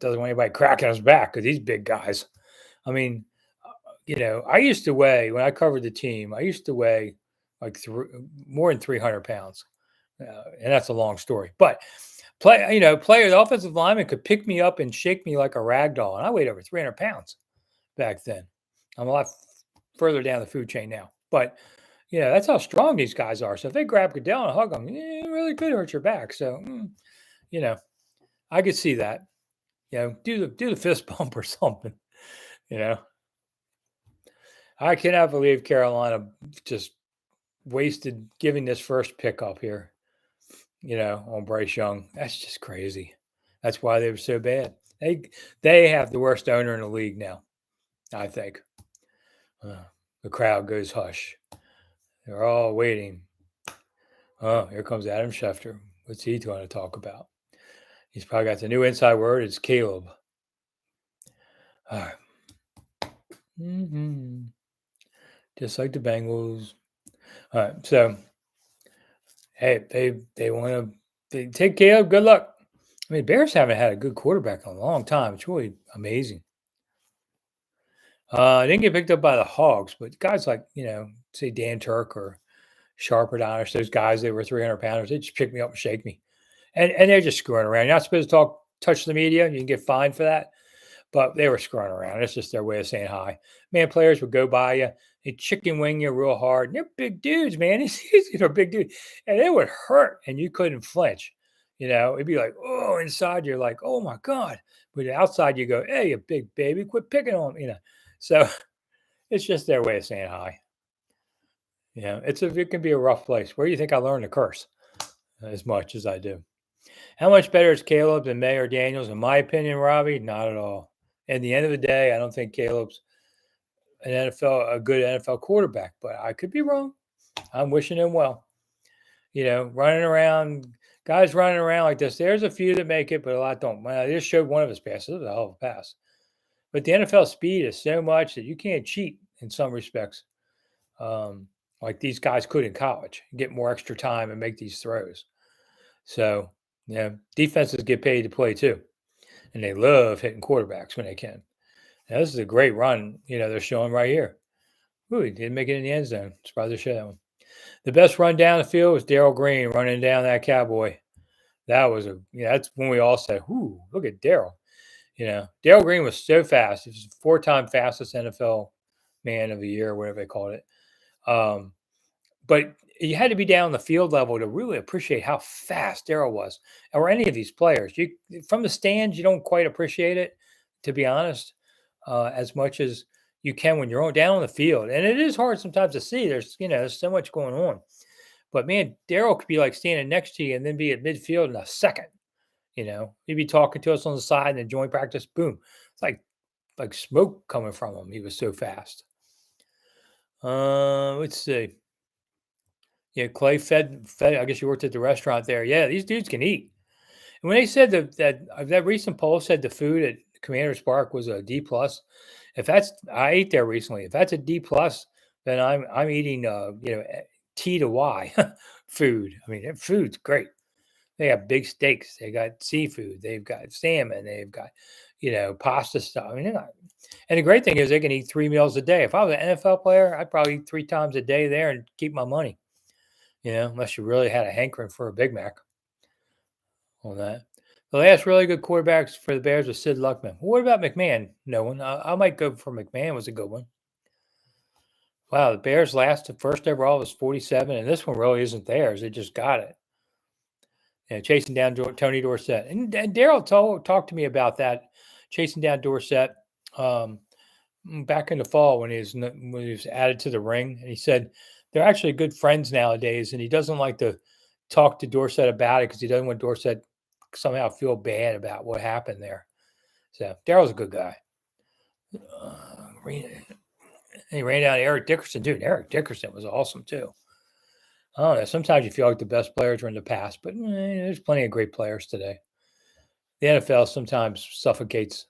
want anybody cracking his back because these big guys. I mean, I used to weigh when I covered the team. I used to weigh like more than 300 pounds, and that's a long story. But the offensive lineman could pick me up and shake me like a rag doll, and I weighed over 300 pounds back then. I'm a lot further down the food chain now, but that's how strong these guys are. So if they grab Goodell and hug him, it really could hurt your back. So, I could see that. Do the fist bump or something. I cannot believe Carolina just wasted giving this first pick up here. on Bryce Young. That's just crazy. That's why they were so bad. They have the worst owner in the league now, I think. The crowd goes hush. They're all waiting. Oh, here comes Adam Schefter. What's he going to talk about? He's probably got the new inside word. It's Caleb. All right. Just like the Bengals. All right. So, hey, they want to take Caleb. Good luck. I mean, Bears haven't had a good quarterback in a long time. It's really amazing. Didn't get picked up by the Hogs, but guys like, say Dan Turk or Sharp or Donish, those guys, they were 300 pounders. They just pick me up and shake me. And they're just screwing around. You're not supposed to touch the media. You can get fined for that. But they were screwing around. It's just their way of saying hi. Man, players would go by you. They chicken wing you real hard. And they're big dudes, man. They're big dudes. And it would hurt, and you couldn't flinch. It'd be like, oh, inside you're like, oh, my God. But outside you go, hey, you big baby, quit picking on me. So it's just their way of saying hi. It can be a rough place. Where do you think I learned to curse as much as I do? How much better is Caleb than May or Daniels? In my opinion, Robbie, not at all. At the end of the day, I don't think Caleb's a good NFL quarterback, but I could be wrong. I'm wishing him well. Running around, guys running around like this. There's a few that make it, but a lot don't. I just showed one of his passes. It was a hell of a pass. But the NFL speed is so much that you can't cheat in some respects. Like these guys could in college, get more extra time and make these throws. So, defenses get paid to play too. And they love hitting quarterbacks when they can. Now, this is a great run, they're showing right here. Ooh, he didn't make it in the end zone. Surprised to show that one. The best run down the field was Darrell Green running down that Cowboy. That's when we all said, ooh, look at Darrell. Darrell Green was so fast. He was the 4-time fastest NFL man of the year, whatever they called it. But you had to be down the field level to really appreciate how fast Darrell was, or any of these players. From the stands, you don't quite appreciate it, to be honest, as much as you can when you're down on the field. And it is hard sometimes to see. There's so much going on. But man, Darrell could be like standing next to you and then be at midfield in a second. He'd be talking to us on the side in the joint practice. Boom! It's like smoke coming from him. He was so fast. Let's see. Yeah, Clay fed. I guess you worked at the restaurant there. Yeah, these dudes can eat. And when they said that recent poll said the food at Commander's Park was a D plus, I ate there recently. If that's a D plus, then I'm eating T to Y food. I mean, their food's great. They have big steaks. They got seafood. They've got salmon. They've got pasta stuff. I mean, and the great thing is they can eat 3 meals a day. If I was an NFL player, I'd probably eat 3 times a day there and keep my money. Unless you really had a hankering for a Big Mac on that. The last really good quarterbacks for the Bears was Sid Luckman. What about McMahon? No one. I might go for McMahon. Was a good one. Wow, the Bears' first overall was 47, and this one really isn't theirs. They just got it. Chasing down Tony Dorsett. And Daryl talked to me about that, chasing down Dorsett back in the fall when he was added to the ring. And he said they're actually good friends nowadays, and he doesn't like to talk to Dorsett about it because he doesn't want Dorsett somehow feel bad about what happened there. So Daryl's a good guy. He ran down Eric Dickerson, dude. Eric Dickerson was awesome too. I don't know. Sometimes you feel like the best players were in the past, but there's plenty of great players today. The NFL sometimes suffocates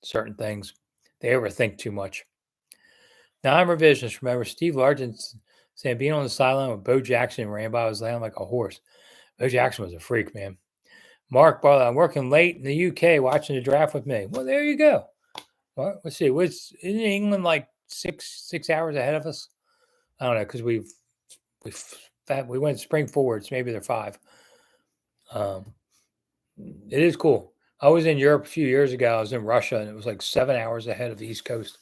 certain things. They overthink too much. Now, I'm revisionist. Remember, Steve Largent saying being on the sideline with Bo Jackson ran by was laying like a horse. Bo Jackson was a freak, man. Mark Barlow, I'm working late in the UK watching the draft with me. Well, there you go. Well, let's see. Isn't England like six hours ahead of us? I don't know, because we went spring forwards. Maybe they're 5. It is cool. I was in Europe a few years ago. I was in Russia, and it was like 7 hours ahead of the East Coast.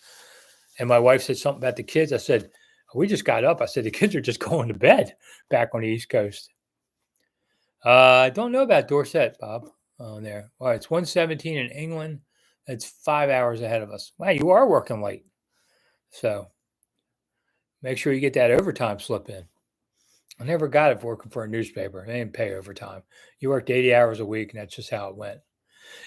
And my wife said something about the kids. I said, we just got up. I said, the kids are just going to bed back on the East Coast. I don't know about Dorset, Bob, on there. Well, it's 1:17 in England. It's 5 hours ahead of us. Wow, you are working late. So make sure you get that overtime slip in. I never got it for working for a newspaper. They didn't pay overtime. You worked 80 hours a week, and that's just how it went.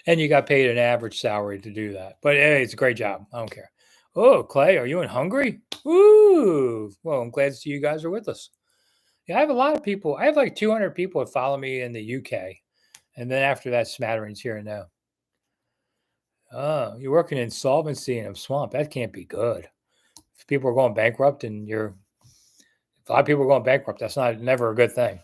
And you got paid an average salary to do that. But hey, it's a great job. I don't care. Oh, Clay, are you in Hungary? Ooh. Well, I'm glad to see you guys are with us. Yeah, I have a lot of people. I have like 200 people that follow me in the UK. And then after that, smatterings here and now. Oh, you're working in solvency in a swamp. That can't be good. If people are going bankrupt and a lot of people are going bankrupt, that's never a good thing.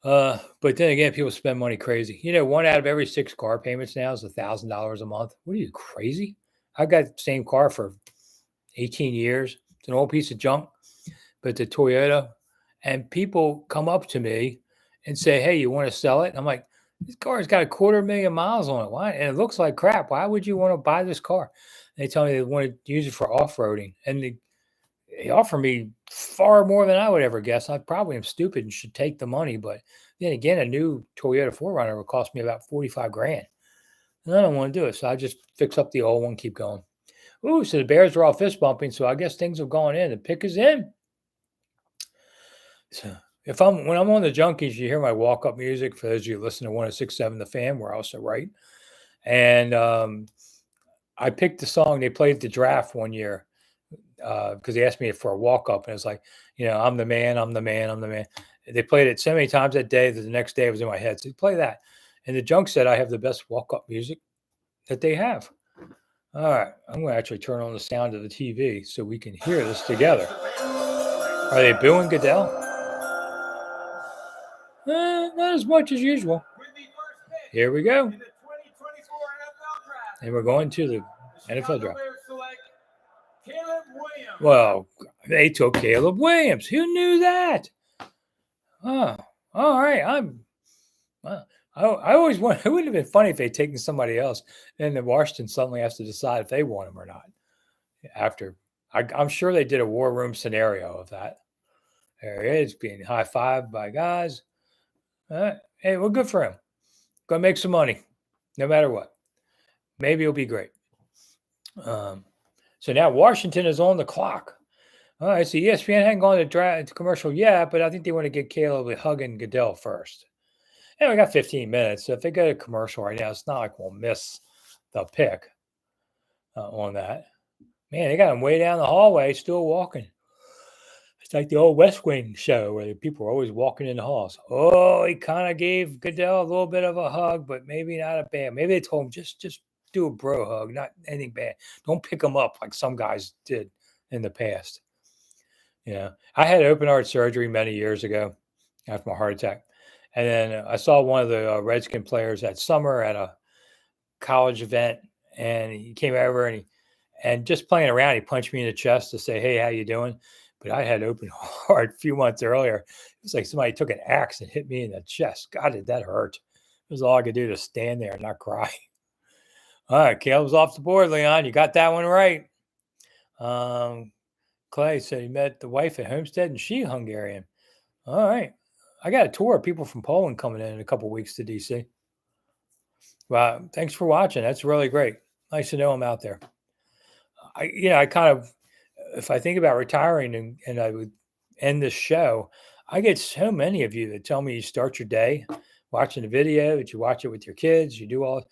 But then again, people spend money crazy. One out of every 6 car payments now is $1,000 a month. What are you, crazy? I've got the same car for 18 years. It's an old piece of junk, but it's a Toyota. And people come up to me and say, "Hey, you want to sell it?" I'm like, "This car's got 250,000 miles on it. Why? And it looks like crap. Why would you want to buy this car?" They tell me they want to use it for off-roading. And they offer me far more than I would ever guess. I probably am stupid and should take the money. But then again, a new Toyota 4Runner would cost me about 45 grand. And I don't want to do it. So I just fix up the old one, keep going. Ooh, so the Bears are all fist bumping. So I guess things have gone in. The pick is in. So when I'm on the Junkies, you hear my walk-up music. For those of you who listen to 106.7 The Fan, where I also write. And I picked the song. They played the draft one year because they asked me for a walk-up. And it's like, I'm the man, I'm the man, I'm the man. They played it so many times that day that the next day it was in my head. So they play that. And the Junk said I have the best walk-up music that they have. All right. I'm going to actually turn on the sound of the TV so we can hear this together. Are they booing Goodell? Not as much as usual. Here we go. And we're going to the NFL draft. Well, they took Caleb Williams. Who knew that? Oh, all right. I always want. It would have been funny if they'd taken somebody else, and then Washington suddenly has to decide if they want him or not. I'm sure they did a war room scenario of that. There he is, being high-fived by guys. Hey, well, good for him. Gonna make some money, no matter what. Maybe it'll be great. So now Washington is on the clock. All right, so ESPN hadn't gone to commercial yet, but I think they want to get Caleb hugging Goodell first. And we got 15 minutes, so if they go to commercial right now, it's not like we'll miss the pick on that. Man, they got him way down the hallway, still walking. It's like the old West Wing show where the people are always walking in the halls. Oh, he kind of gave Goodell a little bit of a hug, but maybe not a bad. Maybe they told him just do a bro hug, not anything bad. Don't pick him up like some guys did in the past. I had open heart surgery many years ago after my heart attack. And then I saw one of the Redskin players that summer at a college event, and he came over and just playing around, he punched me in the chest to say, "Hey, how you doing?" But I had open heart a few months earlier. It was like somebody took an axe and hit me in the chest. God, did that hurt. It was all I could do to stand there and not cry. All right, Caleb's off the board, Leon. You got that one right. Clay said he met the wife at Homestead and she Hungarian. All right. I got a tour of people from Poland coming in a couple weeks to DC. Well, thanks for watching. That's really great. Nice to know I'm out there. I kind of, if I think about retiring and I would end this show, I get so many of you that tell me you start your day watching the video, that you watch it with your kids, you do all,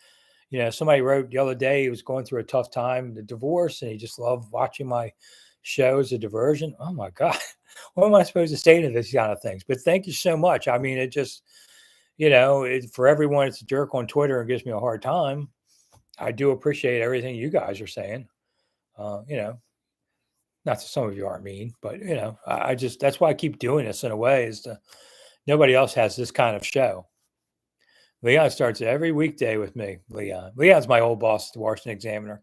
somebody wrote the other day he was going through a tough time, the divorce, and he just loved watching my show as a diversion. Oh my God. What am I supposed to say to this kind of things? But thank you so much. I mean, it just, for everyone, it's a jerk on Twitter and gives me a hard time. I do appreciate everything you guys are saying. Not that some of you aren't mean, but I just, that's why I keep doing this in a way is nobody else has this kind of show. Leon starts every weekday with me. Leon's my old boss at the Washington Examiner,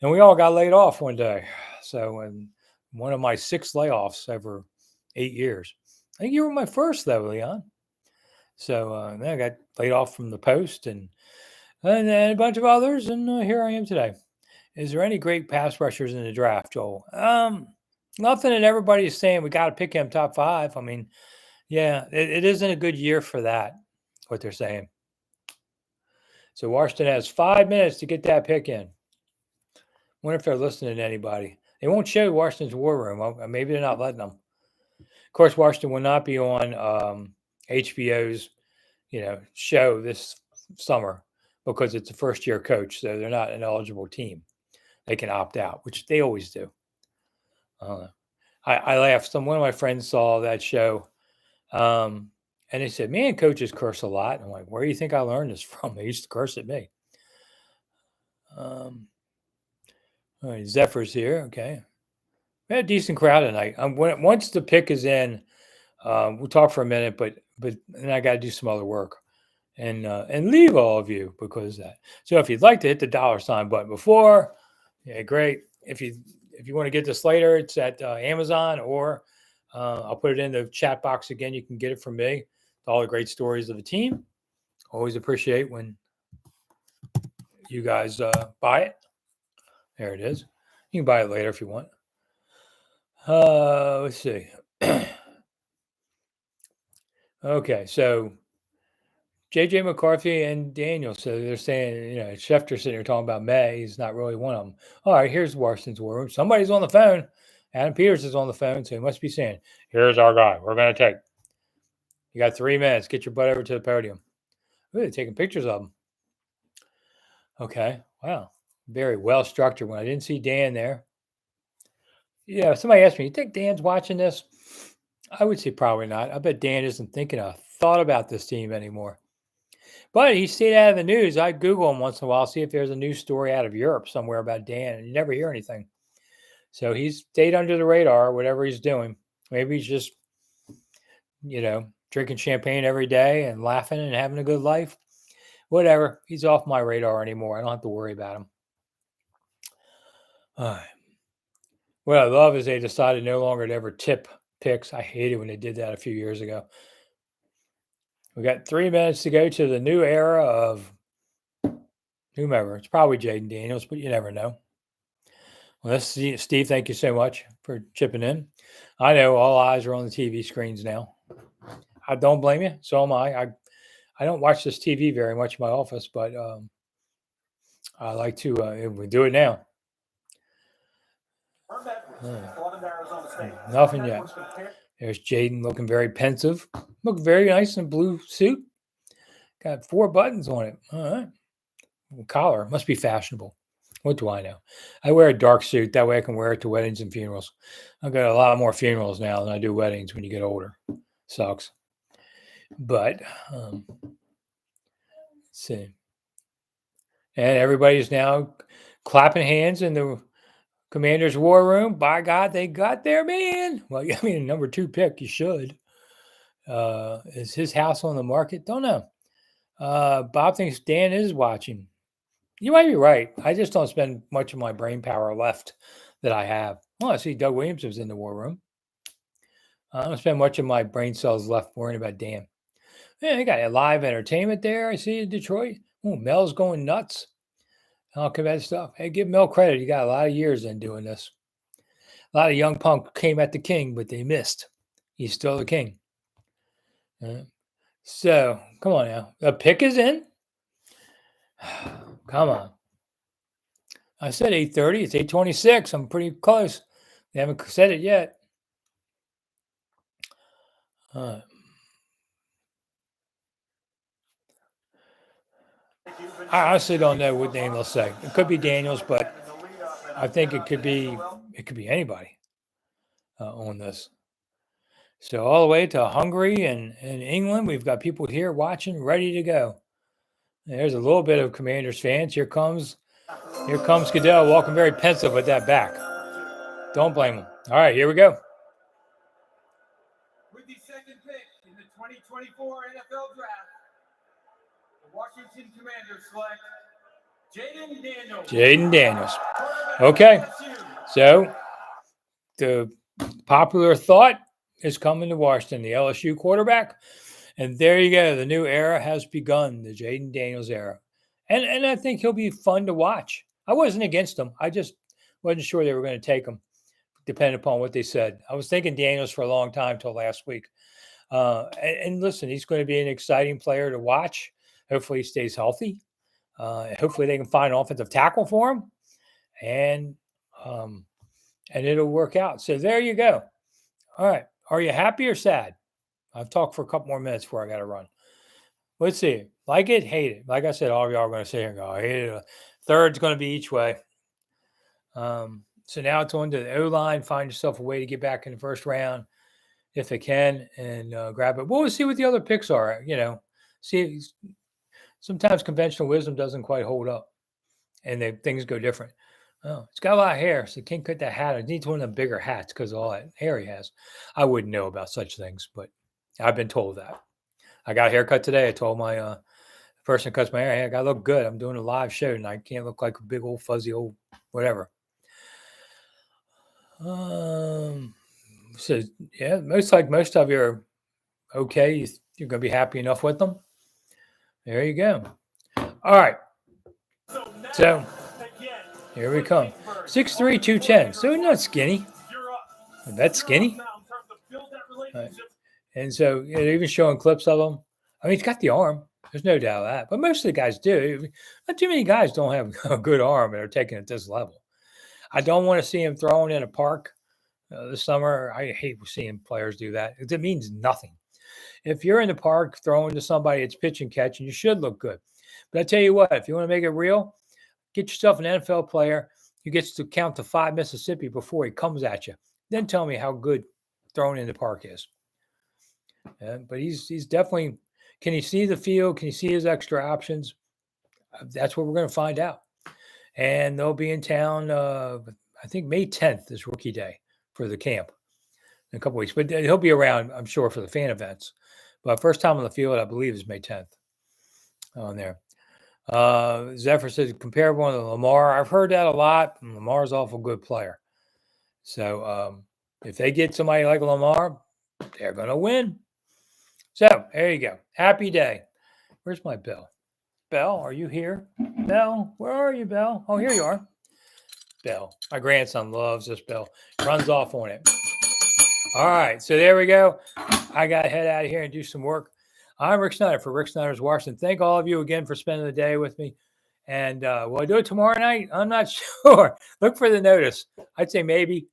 and we all got laid off one day. So, one of my 6 layoffs over 8 years. I think you were my first though, Leon. So then I got laid off from the Post and a bunch of others, and here I am today. Is there any great pass rushers in the draft, Joel? Nothing that everybody's saying we got to pick him top 5. I mean, yeah, it isn't a good year for that, what they're saying. So Washington has 5 minutes to get that pick in. Wonder if they're listening to anybody. They won't show Washington's war room. Maybe they're not letting them. Of course, Washington will not be on HBO's show this summer because it's a first year coach, so they're not an eligible team. They can opt out, which they always do. I laughed. One of my friends saw that show, and they said, "Man, coaches curse a lot." I'm like, "Where do you think I learned this from?" They used to curse at me. All right, Zephyr's here. Okay, we had a decent crowd tonight. Once the pick is in, we'll talk for a minute, but then I got to do some other work and leave all of you because of that. So if you'd like to hit the $ button before, yeah, great. If you want to get this later, it's at Amazon, or I'll put it in the chat box again. You can get it from me. All the great stories of the team. Always appreciate when you guys buy it. There it is. You can buy it later if you want. Let's see. Okay, so JJ McCarthy and Daniel. So they're saying, Schefter sitting here talking about May. He's not really one of them. All right, here's Washington's war room. Somebody's on the phone. Adam Peters is on the phone, so he must be saying, "Here's our guy. We're going to take. You got 3 minutes. Get your butt over to the podium." Ooh, they're taking pictures of him. Okay. Wow. Very well structured one. I didn't see Dan there. Yeah, somebody asked me, "You think Dan's watching this?" I would say probably not. I bet Dan isn't thinking a thought about this team anymore. But he stayed out of the news. I Google him once in a while, see if there's a news story out of Europe somewhere about Dan, and you never hear anything. So he's stayed under the radar, whatever he's doing. Maybe he's just, drinking champagne every day and laughing and having a good life. Whatever. He's off my radar anymore. I don't have to worry about him. What I love is they decided no longer to ever tip picks. I hated when they did that a few years ago. We got 3 minutes to go to the new era of whomever. It's probably Jayden Daniels, but you never know. Well, that's Steve. Thank you so much for chipping in. I know all eyes are on the TV screens now. I don't blame you. So am I. I don't watch this TV very much in my office, but I like to. We do it now. Nothing yet. There's Jayden looking very pensive. Look very nice in a blue suit. Got 4 buttons on it. All right. Collar. Must be fashionable. What do I know? I wear a dark suit. That way I can wear it to weddings and funerals. I've got a lot more funerals now than I do weddings when you get older. Sucks. But, let's see. And everybody's now clapping hands in the Commander's war room. By God, they got their man. Well, I mean, number 2 pick, you should. Is his house on the market? Don't know. Bob thinks Dan is watching. You might be right. I just don't spend much of my brain power left that I have. Well, I see Doug Williams was in the war room. I don't spend much of my brain cells left worrying about Dan. Yeah, they got live entertainment there. I see in Detroit. Oh, Mel's going nuts. All that stuff. Hey, give Mel credit. He got a lot of years in doing this. A lot of young punk came at the king, but they missed. He's still the king. So, come on now. The pick is in. Come on. I said 8:30. It's 8:26. I'm pretty close. They haven't said it yet. I honestly don't know what name they'll say. It could be Daniels, but I think it could be anybody on this. So all the way to Hungary and England, we've got people here watching, ready to go. There's a little bit of Commanders fans. Here comes Goodell walking very pensive with that back. Don't blame him. All right, here we go. With the second pick in the 2024 NFL Draft, the Washington Commanders select Jayden Daniels. Jayden Daniels. Okay, so the popular thought is coming to Washington, the LSU quarterback. And there you go. The new era has begun, the Jayden Daniels era. And I think he'll be fun to watch. I wasn't against him. I just wasn't sure they were going to take him, depending upon what they said. I was thinking Daniels for a long time till last week. And listen, he's going to be an exciting player to watch. Hopefully he stays healthy. Hopefully they can find an offensive tackle for him. And it'll work out. So there you go. All right. Are you happy or sad? I've talked for a couple more minutes before I got to run. Let's see. Like it, hate it. Like I said, all of y'all are going to sit here and go, I hate it. Third's going to be each way. So now it's on to the O-line. Find yourself a way to get back in the first round if they can and grab it. We'll see what the other picks are. See, sometimes conventional wisdom doesn't quite hold up and things go different. Oh, it's got a lot of hair, so you can't cut that hat. It needs one of the bigger hats because of all that hair he has. I wouldn't know about such things, but I've been told that. I got a haircut today. I told my person who cuts my hair, hey, I got to look good. I'm doing a live show, and I can't look like a big old fuzzy old whatever. So yeah, most of you are okay. You're going to be happy enough with them. There you go. All right. So here we come. 6'3", 210. So he's not skinny. That's skinny. Right. And so they're even showing clips of him. I mean, he's got the arm. There's no doubt of that. But most of the guys do. Not too many guys don't have a good arm and are taking it this level. I don't want to see him thrown in a park this summer. I hate seeing players do that. It means nothing. If you're in the park throwing to somebody, it's pitch and catch, and you should look good. But I tell you what, if you want to make it real, get yourself an NFL player who gets to count to 5 Mississippi before he comes at you. Then tell me how good throwing in the park is. But he's definitely. Can he see the field? Can he see his extra options? That's what we're going to find out. And they'll be in town. I think May 10th is rookie day for the camp in a couple weeks. But he'll be around, I'm sure, for the fan events. But first time on the field, I believe, is May 10th on there. Zephyr says comparable to Lamar. I've heard that a lot. Lamar's an awful good player. So if they get somebody like Lamar, they're going to win. So there you go. Happy day. Where's my bell? Bell, are you here? Bell, where are you, Bell? Oh, here you are. Bell. My grandson loves this bell. Runs off on it. All right. So there we go. I got to head out of here and do some work. I'm Rick Snider for Rick Snider's Washington. Thank all of you again for spending the day with me. And will I do it tomorrow night? I'm not sure. Look for the notice. I'd say maybe.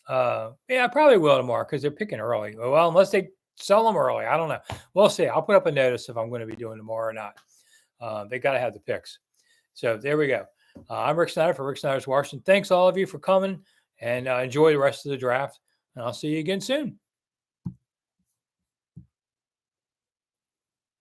Yeah, I probably will tomorrow because they're picking early. Well, unless they sell them early. I don't know. We'll see. I'll put up a notice if I'm going to be doing tomorrow or not. They got to have the picks. So there we go. I'm Rick Snider for Rick Snider's Washington. Thanks all of you for coming and enjoy the rest of the draft. And I'll see you again soon.